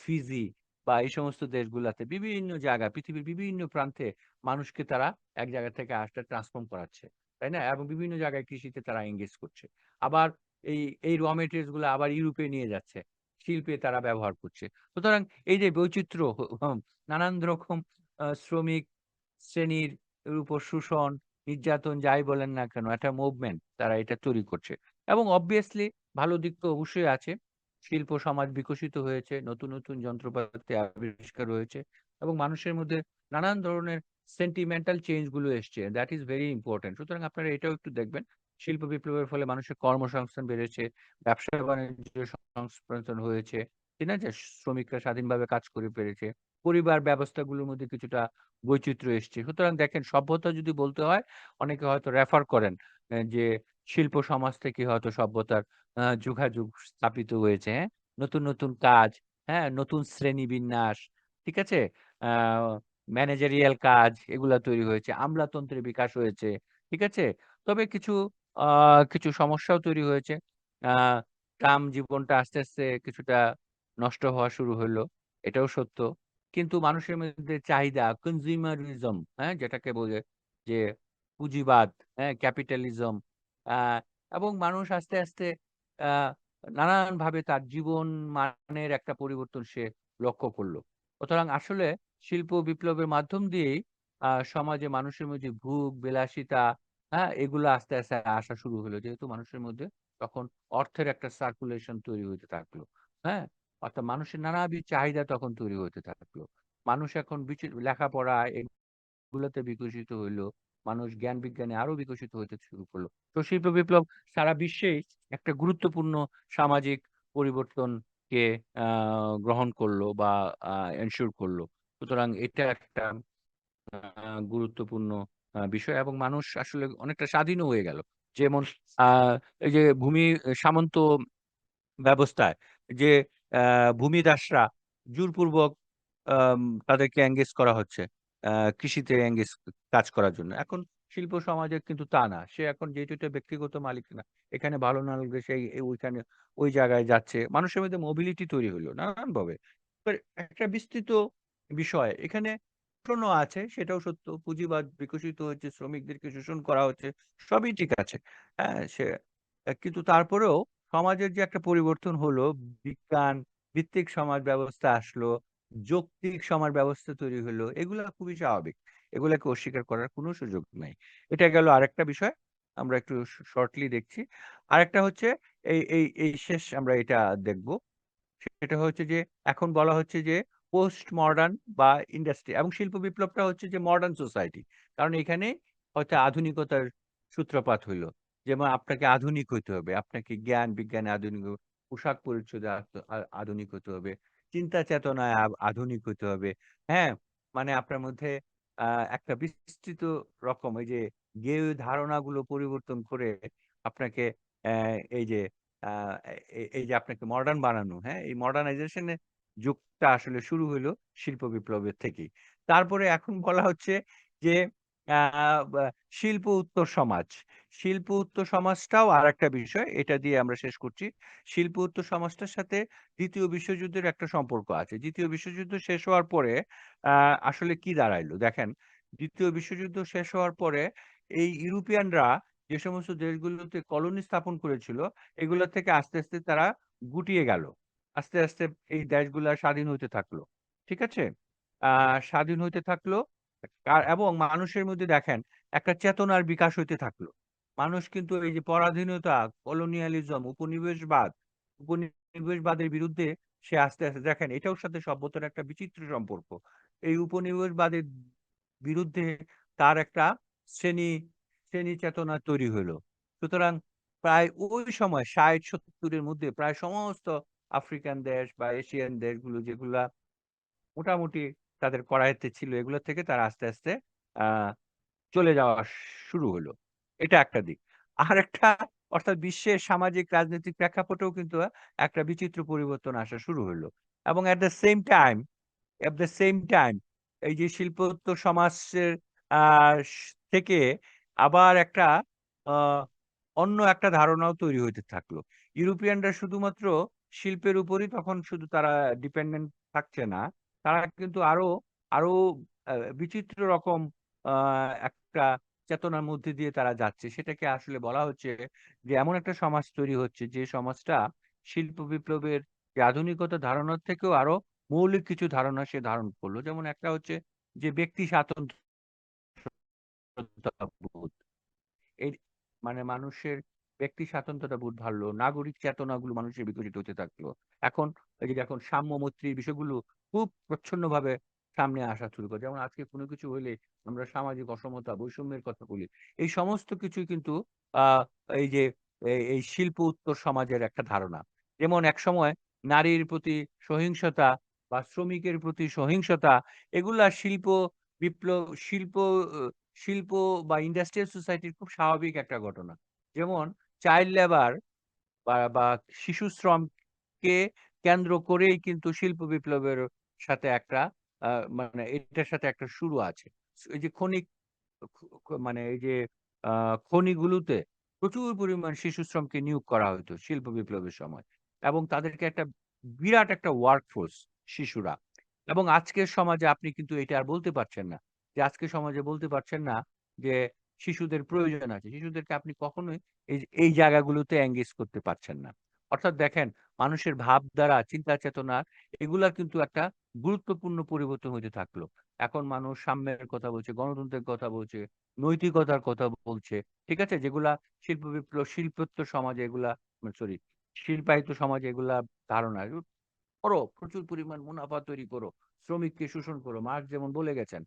ফিজি বা এই সমস্ত দেশগুলাতে, বিভিন্ন জায়গা, পৃথিবীর বিভিন্ন প্রান্তে মানুষকে তারা এক জায়গা থেকে আসতে ট্রান্সফর্ম করাচ্ছে, তাই না? এবং বিভিন্ন জায়গায় কৃষিতে তারা এঙ্গেজ করছে। আবার এই এই র মেটেরিয়ালস গুলো আবার ইউরোপে নিয়ে যাচ্ছে, শিল্পে তারা ব্যবহার করছে। সুতরাং এই যে বৈচিত্র্য, নানান রকম শ্রমিক শ্রেণীর উপর শোষণ, নির্যাতন, যাই বলেন না কেন, একটা মুভমেন্ট তারা এটা তৈরি করছে। এবং অবভিয়াসলি ভালো দিক তো অবশ্যই আছে। শিল্প সমাজ বিকশিত হয়েছে, নতুন নতুন যন্ত্রপাতি আবিষ্কার হয়েছে, এবং মানুষের মধ্যে নানান ধরনের সেন্টিমেন্টাল চেঞ্জ গুলো এসছে, দ্যাট ইজ ভেরি ইম্পর্টেন্ট। সুতরাং আপনারা এটাও একটু দেখবেন, শিল্প বিপ্লবের ফলে মানুষের কর্মসংস্থান বেড়েছে, ব্যবসা বাণিজ্য সংস্থান হয়েছে, ঠিক আছে, শ্রমিকরা স্বাধীনভাবে কাজ করে পেরেছে, পরিবার ব্যবস্থাগুলোর মধ্যে কিছুটা বৈচিত্র্য এসছে। সুতরাং দেখেন, সভ্যতা যদি বলতে হয়, অনেকে হয়তো রেফার করেন যে শিল্প সমাজ থেকে হয়তো সভ্যতার যোগাযোগ স্থাপিত হয়েছে। হ্যাঁ। নতুন নতুন কাজ, হ্যাঁ, নতুন শ্রেণী বিন্যাস, ঠিক আছে, আহ ম্যানেজারিয়াল কাজ, এগুলা তৈরি হয়েছে, আমলাতন্ত্রের বিকাশ হয়েছে। ঠিক আছে। তবে কিছু সমস্যাও তৈরি হয়েছে। আহ গ্রাম জীবনটা আস্তে আস্তে কিছুটা নষ্ট হওয়া শুরু হলো, এটাও সত্য। কিন্তু মানুষের মধ্যে চাহিদা, কনজিউমারিজম, হ্যাঁ, যেটাকে বলে, যে পুঁজিবাদ, হ্যাঁ, ক্যাপিটালিজম, আহ, এবং মানুষ আস্তে আস্তে আহ, নানানভাবে তার জীবন মানের একটা পরিবর্তন সে লক্ষ্য করলো। সুতরাং আসলে শিল্প বিপ্লবের মাধ্যম দিয়েই সমাজে মানুষের মধ্যে ভোগ বিলাসিতা, হ্যাঁ, এগুলো আস্তে আস্তে আসা শুরু হলো, যেহেতু মানুষের মধ্যে তখন অর্থের একটা সার্কুলেশন তৈরি হতে থাকলো। হ্যাঁ, অর্থাৎ মানুষের নানাবিধ চাহিদা তখন তৈরি হতে থাকলো। মানুষ এখন লেখাপড়া এগুলোতে বিকশিত হইলো। মানুষ জ্ঞান বিজ্ঞানে আরো বিকশিত হতে শুরু করলো। তো শিল্প বিপ্লব সারা বিশ্বেই একটা গুরুত্বপূর্ণ সামাজিক পরিবর্তনকে গ্রহণ করলো বা এনশিওর করলো। সুতরাং এটা একটা গুরুত্বপূর্ণ বিষয়, এবং মানুষ আসলে অনেকটা স্বাধীনও হয়ে গেল। যেমন আহ এই যে ভূমি সামন্ত ব্যবস্থায় যে ভূমিদাসরা জোরপূর্বক আম, তাদেরকে এঙ্গেজ করা হচ্ছে কৃষিতে এঙ্গেজ কাজ করার জন্য। এখন শিল্প সমাজে কিন্তু তা না, সে এখন যেহেতু এটা ব্যক্তিগত মালিক না, এখানে ভালো না লাগলে সেই ওইখানে ওই জায়গায় যাচ্ছে, মানুষের মধ্যে মোবিলিটি তৈরি হলো নানান ভাবে। এবার একটা বিস্তৃত বিষয় এখানে শোষণও আছে, সেটাও সত্য, পুঁজিবাদ বিকশিত হচ্ছে, শ্রমিকদেরকে শোষণ করা হচ্ছে, সবই ঠিক আছে। হ্যাঁ, সে কিন্তু তারপরেও সমাজের যে একটা পরিবর্তন হলো, বিজ্ঞান ভিত্তিক সমাজ ব্যবস্থা আসলো, যৌক্তিক সমাজ ব্যবস্থা তৈরি হলো, এগুলা খুবই স্বাভাবিক, এগুলাকে অস্বীকার করার কোনো সুযোগ নাই। এটা গেল আরেকটা বিষয়, আমরা একটু শর্টলি দেখছি। আরেকটা হচ্ছে এই এই এই শেষ আমরা এটা দেখব, সেটা হচ্ছে যে এখন বলা হচ্ছে যে পোস্ট মডার্ন বা ইন্ডাস্ট্রি এবং শিল্প বিপ্লবটা হচ্ছে যে মডার্ন সোসাইটি। কারণ এখানে হয়তো আধুনিকতার সূত্রপাত হইলো। যেমন আপনাকে আধুনিক হইতে হবে, আপনাকে জ্ঞান বিজ্ঞানে আধুনিক পোশাক পরিচ্ছদে আধুনিক হতে হবে, চিন্তা চেতনায় আধুনিক হতে হবে। হ্যাঁ, মানে আপনার মধ্যে একটা বিস্তৃত রকম এই যে জ্ঞেয় ধারণাগুলো পরিবর্তন করে আপনাকে এই যে এই যে আপনাকে মডার্ন বানানো, হ্যাঁ, এই মডার্নাইজেশনের যুগটা আসলে শুরু হলো শিল্প বিপ্লবের থেকেই। তারপরে এখন বলা হচ্ছে যে শিল্প উত্তর সমাজ। শিল্প উত্তর সমাজটাও আর একটা বিষয়, এটা দিয়ে আমরা শেষ করছি। শিল্প উত্তর সমাজটার সাথে দ্বিতীয় বিশ্বযুদ্ধের একটা সম্পর্ক আছে। দ্বিতীয় বিশ্বযুদ্ধ শেষ হওয়ার পরে আসলে কি দাঁড়াইলো দেখেন, দ্বিতীয় বিশ্বযুদ্ধ শেষ হওয়ার পরে এই ইউরোপিয়ানরা যে সমস্ত দেশগুলোতে কলোনি স্থাপন করেছিল, এগুলো থেকে আস্তে আস্তে তারা গুটিয়ে গেল। আস্তে আস্তে এই দেশগুলা স্বাধীন হইতে থাকলো। ঠিক আছে, স্বাধীন হইতে থাকলো। এবং মানুষের মধ্যে দেখেন একটা চেতনার বিকাশ হইতে থাকলো। মানুষ কিন্তু এই যে পরাধীনতা, কলোনিয়ালিজম, উপনিবেশবাদ, উপনিবেশবাদের বিরুদ্ধে সে আস্তে আস্তে, দেখেন এটার সাথে সভ্যতার একটা বিচিত্র সম্পর্ক। এই উপনিবেশবাদের বিরুদ্ধে তার একটা শ্রেণী শ্রেণী চেতনা তৈরি হইলো। সুতরাং প্রায় ওই সময় 60-70-এর মধ্যে প্রায় সমস্ত আফ্রিকান দেশ বা এশিয়ান দেশগুলো যেগুলা মোটামুটি তাদের করায়ত্তে ছিল, এগুলো থেকে তারা আস্তে আস্তে আহ চলে যাওয়া শুরু হলো। এটা একটা দিক। আর একটা, অর্থাৎ বিশ্বের সামাজিক রাজনৈতিক প্রেক্ষাপটেও কিন্তু একটা বিচিত্র পরিবর্তন আসা শুরু হলো। এবং এট দ্য সেম টাইম এই যে শিল্পোত্তর সমাজের থেকে আবার একটা আহ, অন্য একটা ধারণাও তৈরি হতে থাকলো। ইউরোপিয়ানরা শুধুমাত্র শিল্পের উপরই তখন শুধু তারা ডিপেন্ডেন্ট থাকছে না, তারা কিন্তু আরো আরো বিচিত্র রকম একটা চেতনার মধ্যে দিয়ে তারা যাচ্ছে। সেটাকে আসলে বলা হচ্ছে যে এমন একটা সমাজ তৈরি হচ্ছে যে সমাজটা শিল্প বিপ্লবের যে আধুনিকতা ধারণার থেকেও আরো মৌলিক কিছু ধারণা সে ধারণ করলো। যেমন একটা হচ্ছে যে ব্যক্তি স্বাতন্ত্র্যবোধ, এই মানে মানুষের ব্যক্তি স্বাতন্ত্র্যতা বোধ বাড়লো, নাগরিক চেতনাগুলো মানুষের বিকশিত হতে থাকলো। এখন এই যে এখন সাম্য মৈত্রীর বিষয়গুলো খুব প্রচ্ছন্নভাবে সামনে আসা শুরু করে। যেমন আজকে কোনো কিছু হইলে আমরা সামাজিক অসমতা বৈষম্যের কথা বলি, এই সমস্ত কিছুই কিন্তু আহ এই যে এই শিল্প উত্তর সমাজের একটা ধারণা। যেমন এক সময় নারীর প্রতি সহিংসতা বা শ্রমিকের প্রতি সহিংসতা, এগুলা বিপ্লব শিল্প শিল্প বা ইন্ডাস্ট্রিয়াল সোসাইটির খুব স্বাভাবিক একটা ঘটনা। যেমন চাইল্ড লেবার বা শিশু শ্রমকে কেন্দ্র করেই কিন্তু শিল্প বিপ্লবের সাথে একটা মানে এটার সাথে একটা শুরু আছে। এই যে মানে এই যে খনিগুলোতে প্রচুর পরিমাণ শিশু শ্রমকে নিয়োগ করা হতো শিল্প বিপ্লবের সময়, এবং তাদেরকে একটা বিরাট একটা ওয়ার্কফোর্স শিশুরা। এবং আজকের সমাজে আপনি কিন্তু এটা আর বলতে পারছেন না, যে আজকের সমাজে বলতে পারছেন না যে শিশুদের প্রয়োজন আছে, শিশুদেরকে আপনি কখনোই এই জায়গাগুলোতে এঙ্গেজ করতে পারছেন না। অর্থাৎ দেখেন, মানুষের ভাবধারা, চিন্তা চেতনা, এগুলা কিন্তু একটা গুরুত্বপূর্ণ পরিবর্তন হতে থাকলো। এখন মানুষ সাম্যের কথা বলছে, গণতন্ত্রের কথা বলছে, নৈতিকতার কথা বলছে। ঠিক আছে? যেগুলা শিল্প বিপ্লব, শিল্পোত্তর সমাজে এগুলা, সরি, শিল্পায়িত সমাজে এগুলা ধারণা। করো, প্রচুর পরিমাণ মুনাফা তৈরি করো, শ্রমিককে শোষণ করো, মার্ক্স যেমন বলে গেছেন।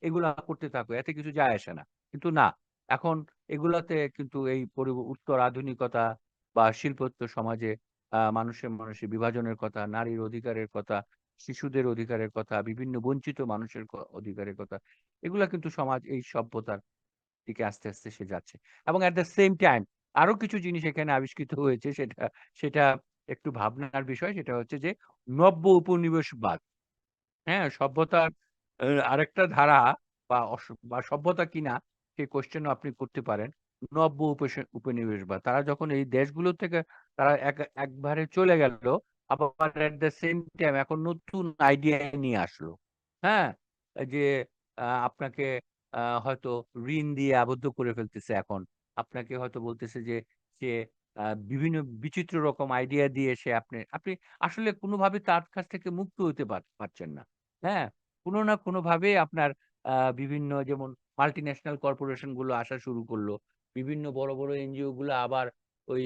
এগুলা করতে থাকো, এতে কিছু যায় আসে না। কিন্তু না, এখন এগুলাতে কিন্তু এই উত্তর আধুনিকতা বা শিল্পোত্তর সমাজে মানুষের মানুষের বিভাজনের কথা, নারীর অধিকারের কথা, শিশুদের অধিকারের কথা, বিভিন্ন বঞ্চিত মানুষের অধিকারের কথা, এগুলা কিন্তু সমাজ এই সভ্যতার দিকে আস্তে আস্তে সে যাচ্ছে। এবং এট দ্য সেম টাইম আরো কিছু জিনিস এখানে আবিষ্কৃত হয়েছে, সেটা সেটা একটু ভাবনার বিষয়। সেটা হচ্ছে যে নব্য উপনিবেশবাদ। হ্যাঁ, সভ্যতার আরেকটা ধারা, বা সভ্যতা কিনা, সেই কোশ্চেনও আপনি করতে পারেন। নব্য উপনিবেশবাদ, তারা যখন এই দেশগুলো থেকে তারা একবারে চলে গেল, আবার এট দ্য সেম টাইম এখন নতুন আইডিয়া নিয়ে আসলো। হ্যাঁ, এই যে আপনাকে হয়তো ঋণ দিয়ে আবদ্ধ করে ফেলতেছে এখন। আপনাকে হয়তো বলতেছে যে সে বিভিন্ন বিচিত্র রকম আইডিয়া দিয়ে সে আপনি আপনি আসলে কোনোভাবে তার কাছ থেকে মুক্ত হতে পারছেন না। হ্যাঁ? কোনো না কোনোভাবে আপনার বিভিন্ন, যেমন মাল্টিন্যাশনাল কর্পোরেশন গুলো আসা শুরু করলো। বিভিন্ন বড়, বড় এনজিও গুলো আবার ওই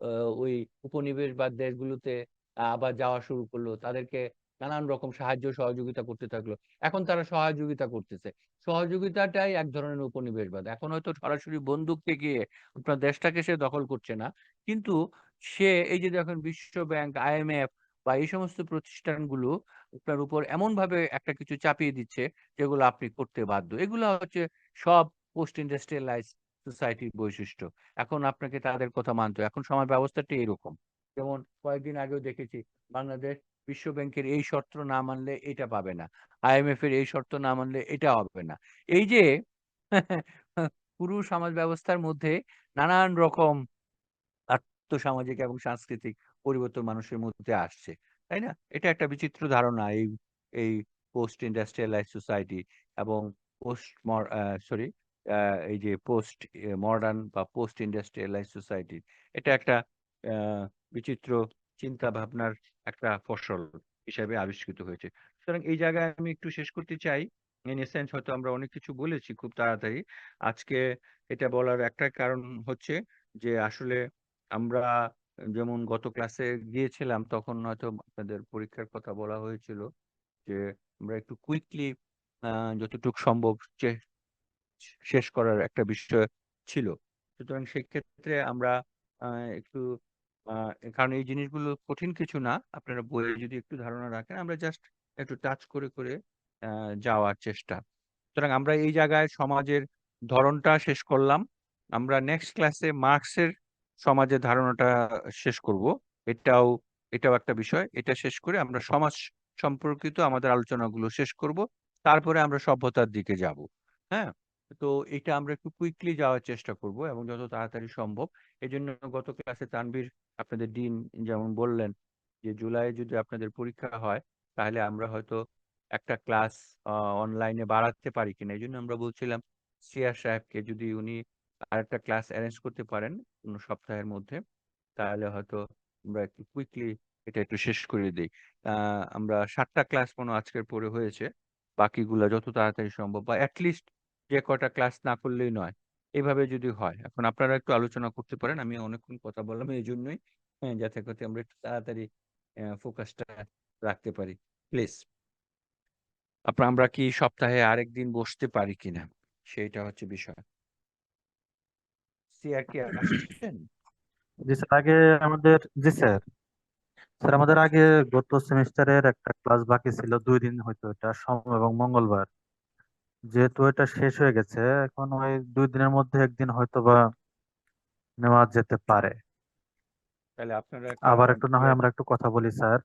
আ ওই উপনিবেশবাদ দেশগুলোতে আবার যাওয়া শুরু করলো। তাদেরকে নানান রকম সাহায্য সহযোগিতা করতে থাকলো। এখন তারা সহযোগিতা করতেছে। সহযোগিতাটাই এক ধরনের উপনিবেশবাদ। এখন হয়তো সরাসরি বন্দুক ঠেকিয়ে আপনার দেশটাকে সে দখল করছে না। কিন্তু সে এই যে দেখেন, বিশ্ব ব্যাংক, IMF বা এই সমস্ত প্রতিষ্ঠানগুলো আপনার উপর এমনভাবে একটা কিছু চাপিয়ে দিচ্ছে, যেগুলো আপনি করতে বাধ্য। এগুলা হচ্ছে সব পোস্ট ইন্ডাস্ট্রিয়ালাইজড সোসাইটির বৈশিষ্ট্য। এখন আপনাকে তাদের কথা মানতে হয়। এখন সমাজ ব্যবস্থাটা এরকম। যেমন কয়েকদিন আগেও দেখেছি, বাংলাদেশ বিশ্ব ব্যাংকের এই শর্ত না মানলে এটা পাবে না। IMF এর এই শর্ত না মানলে এটা হবে না। এই যে পুরো সমাজ ব্যবস্থার মধ্যে নানান রকম আর্থসামাজিক এবং সাংস্কৃতিক পরিবর্তন মানুষের মধ্যে আসছে। তাই না? এটা একটা বিচিত্র ধারণা, এই পোস্ট ইন্ডাস্ট্রিয়ালাইজড সোসাইটি এবং পোস্ট মর আ সরি আ এই যে পোস্ট মডার্ন বা পোস্ট ইন্ডাস্ট্রিয়ালাইজড সোসাইটি। এটা একটা আ বিচিত্র চিন্তা ভাবনার একটা ফসল হিসেবে আবিষ্কৃত হয়েছে। সুতরাং এই জায়গায় আমি একটু শেষ করতে চাই। ইন এ সেন্স হয়তো আমরা অনেক কিছু বলেছি খুব তাড়াতাড়ি। আজকে এটা বলার একটা কারণ হচ্ছে যে আসলে আমরা যেমন গত ক্লাসে গিয়েছিলাম, তখন হয়তো আপনাদের পরীক্ষার কথা বলা হয়েছিল যে আমরা একটু কুইকলি যতটুকু সম্ভব শেষ করার একটা বিষয় ছিল। সুতরাং সেক্ষেত্রে আমরা একটু কারণ এই জিনিসগুলো কঠিন কিছু না, আপনারা বইয়ে যদি একটু ধারণা রাখেন, আমরা জাস্ট একটু টাচ করে করে যাওয়ার চেষ্টা। সুতরাং আমরা এই জায়গায় সমাজের ধরনটা শেষ করলাম। আমরা নেক্সট ক্লাসে মার্কসের সমাজের ধারণাটা শেষ করব। এটাও এটাও একটা বিষয়। এটা শেষ করে আমরা সমাজ সম্পর্কিত আমাদের আলোচনাগুলো শেষ করব। তারপরে আমরা সভ্যতার দিকে যাব। হ্যাঁ? তো এটা আমরা একটু কুইকলি যাওয়ার চেষ্টা করব এবং যত তাড়াতাড়ি সম্ভব। এজন্য গত ক্লাসে তানভীর, আপনাদের ডিন, যেমন বললেন যে জুলাইয়ে যদি আপনাদের পরীক্ষা হয়, তাহলে আমরা হয়তো একটা ক্লাস অনলাইনে বাড়াতে পারি কিনা। এই জন্য আমরা বলছিলাম সিয়ার সাহেবকে, যদি উনি আরেকটা ক্লাস অ্যারেঞ্জ করতে পারেন কোনো সপ্তাহের মধ্যে, তাহলে হয়তো আমরা একটু কুইকলি এটা একটু শেষ করে দিই। আমরা 7টা ক্লাস মনে হয় আজকের পরে হয়েছে। বাকিগুলা যত তাড়াতাড়ি সম্ভব, বা অ্যাটলিস্ট যে কয়টা ক্লাস না করলেই নয়। এভাবে যদি হয়, এখন আপনারা একটু আলোচনা করতে পারেন। আমি অনেকক্ষণ কথা বললাম এই জন্যই, হ্যাঁ, যাতে করে আমরা একটু তাড়াতাড়ি ফোকাসটা রাখতে পারি। প্লিজ, আমরা কি সপ্তাহে আরেকদিন বসতে পারি কিনা, সেইটা হচ্ছে বিষয়। সিআর কি আসছেন? জি স্যার, আগে আমাদের, জি স্যার, স্যার আমাদের আচ্ছা আগে আচ্ছা। গত সেমিস্টারের একটা ক্লাস বাকি ছিল, 2 দিন হয়তো, এটা সোম এবং মঙ্গলবার। যেহেতু এটা শেষ হয়ে গেছে, এখন ওই 2 দিনের মধ্যে একদিন হয়তো বা নেওয়া যেতে পারে। তাহলে আপনারা একটা আবার একটু না হয় ইয়ার আমরা একটু কথা বলি স্যার,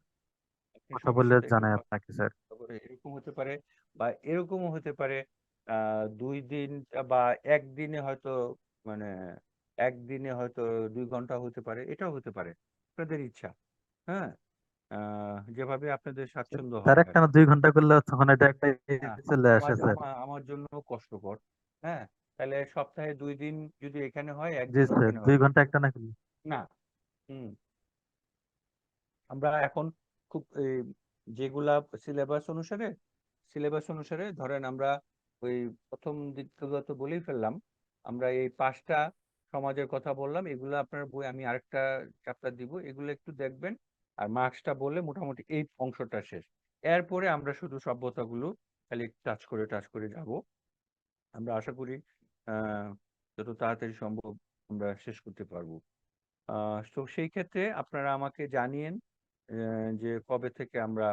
আপনি কথা সবার বলে সাথে একটু জানাই কথা আপনাকে স্যার। বলে, এরকম হতে পারে বা এরকমও হতে পারে 2 দিন বা একদিনে হয়তো, মানে একদিনে হয়তো 2 ঘন্টা হতে পারে, এটাও হতে পারে। আপনাদের ইচ্ছা। হ্যাঁ, যেভাবে আপনাদের স্বাচ্ছন্দ্য স্যার হয় আর একটা না কি। 2 ঘন্টা করলে তখন এটা একটা না, চলে আসে আমার স্যার। আমার আমার জন্য কষ্টকর। হ্যাঁ, তাহলে সপ্তাহে 2 দিন যদি এখানে হয়, জি একদিন স্যার, ওখানে দুই হবে। ঘন্টা একটা নাকি? না। হুম। আমরা এখন খুব যেগুলা সিলেবাস অনুসারে ধরেন আমরা ওই প্রথম দিকগুলো তো বলেই ফেললাম। আমরা এই 5টা সমাজের কথা বললাম, এগুলো আপনার বই আমি আরেকটা চ্যাপ্টার দিব, এগুলো একটু দেখবেন। আর মার্কসটা বললে মোটামুটি এই অংশটা শেষ। এরপরে আমরা শুধু সভ্যতাগুলো খালি টাচ করে যাব। আমরা আশা করি আহ যত তাড়াতাড়ি সম্ভব আমরা শেষ করতে পারবো। তো সেই ক্ষেত্রে আপনারা আমাকে জানিয়েন যে কবে থেকে আমরা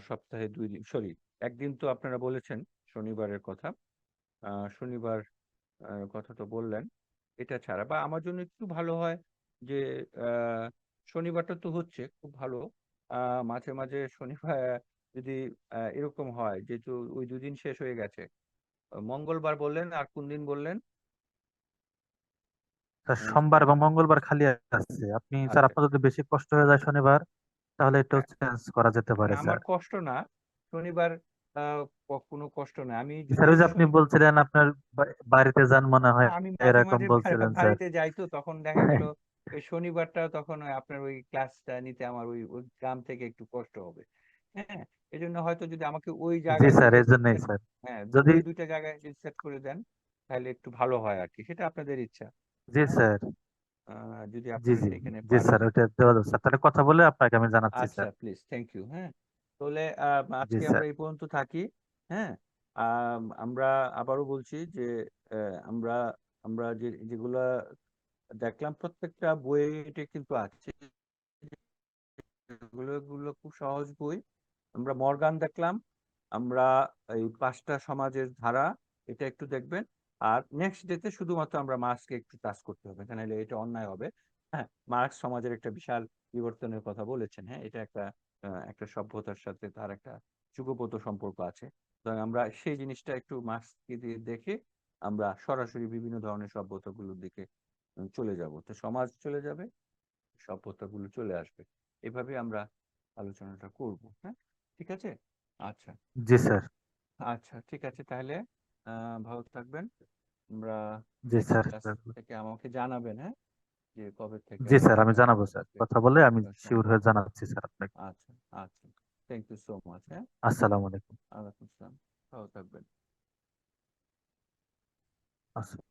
সপ্তাহে 2 দিন, সরি, একদিন তো আপনারা বলেছেন, শনিবারের কথা। শনিবার কথা তো বললেন। এটা ছাড়া বা আমার জন্য একটু ভালো হয় যে আহ, শনিবারটা তো হচ্ছে খুব ভালো। মাঝে মাঝে শনিবার যদি এরকম হয়, যেহেতু ওই 2 দিন শেষ হয়ে গেছে, মঙ্গলবার বললেন আর কোন দিন বললেন? স্যার সোমবার এবং মঙ্গলবার খালি আছে। আপনি স্যার, আচ্ছা। আপনার যদি বেশি কষ্ট হয়ে যায় শনিবার, তাহলে একটু হ্যাঁ, চেঞ্জ করা যেতে পারে আমার স্যার। কষ্ট না, শনিবার কোনো কষ্ট না, আমি স্যার, যদি ওই যে আপনি শনিবার, বলছিলেন আপনার বাড়িতে যান মনে হয়, আমি মাঝে এরকম মাঝে বলছিলেন স্যার। বাড়িতে যাই, তো তখন দেখা গেল ওই শনিবারটা তখন ওই আপনার ওই ক্লাসটা নিতে আমার ওই ওই গ্রাম থেকে একটু কষ্ট হবে। হ্যাঁ, এই জন্য হয়তো যদি আমাকে ওই জি জায়গায় স্যার, যদি এই জন্যই স্যার। হ্যাঁ, যদি ওই 2টা জায়গায় যদি সেট করে দেন, তাহলে একটু ভালো হয় আর কি, সেটা আপনাদের ইচ্ছা। জি হ্যাঁ, স্যার। যদি জি আপনারা জি। সেখানে জি পারেন। স্যার, ওইটা দেওয়া যাবে স্যার। তাহলে কথা বলে আপনাকে আমি জানাচ্ছি আচ্ছা, স্যার। Please, thank you. হ্যাঁ, তাহলে জি আজকে আমরা স্যার। এই পর্যন্ত থাকি। হ্যাঁ, আমরা আবারও বলছি যে আমরা আমরা যেগুলা দেখলাম প্রত্যেকটা বইতে কিন্তু আছে, এগুলো এগুলো খুব সহজ বই। আমরা মর্গান দেখলাম, আমরা এই 5টা সমাজের ধারা, এটা একটু দেখবেন। আর নেক্সট ডেতে শুধুমাত্র আমরা মার্কসকে একটু টাচ করতে হবে, নাহলে এটা অন্যায় হবে। হ্যাঁ, মার্কস সমাজের একটা বিশাল বিবর্তনের কথা বলেছেন। হ্যাঁ, এটা একটা সভ্যতার সাথে তার একটা যুগপৎ সম্পর্ক আছে। সুতরাং আমরা সেই জিনিসটা একটু মার্কসকে দিয়ে দেখে আমরা সরাসরি বিভিন্ন ধরনের সভ্যতাগুলোর দিকে চলে যাব, তো সমাজ চলে যাবে, সভ্যতাগুলো চলে আসবে। এভাবে আমরা আলোচনাটা করব। হ্যাঁ, ঠিক আছে। আচ্ছা। জি স্যার। আচ্ছা, ঠিক আছে তাহলে, ভালো থাকবেন। আমরা জি নেক্সট স্যার। ক্লাস থেকে আমাকে জানাবেন, হ্যাঁ, যে কবে থেকে জি আমরা স্যার, আমি জানাবো স্যার। ওকে, কথা বলে আমি শিওর সঙ্গে। হয়ে জানাচ্ছি স্যার আপনাকে। আচ্ছা। আচ্ছা, থ্যাংক ইউ সো মাচ। হ্যাঁ, আসসালামু আলাইকুম। আলাইকুম আসসালাম। ভালো থাকবেন। আচ্ছা।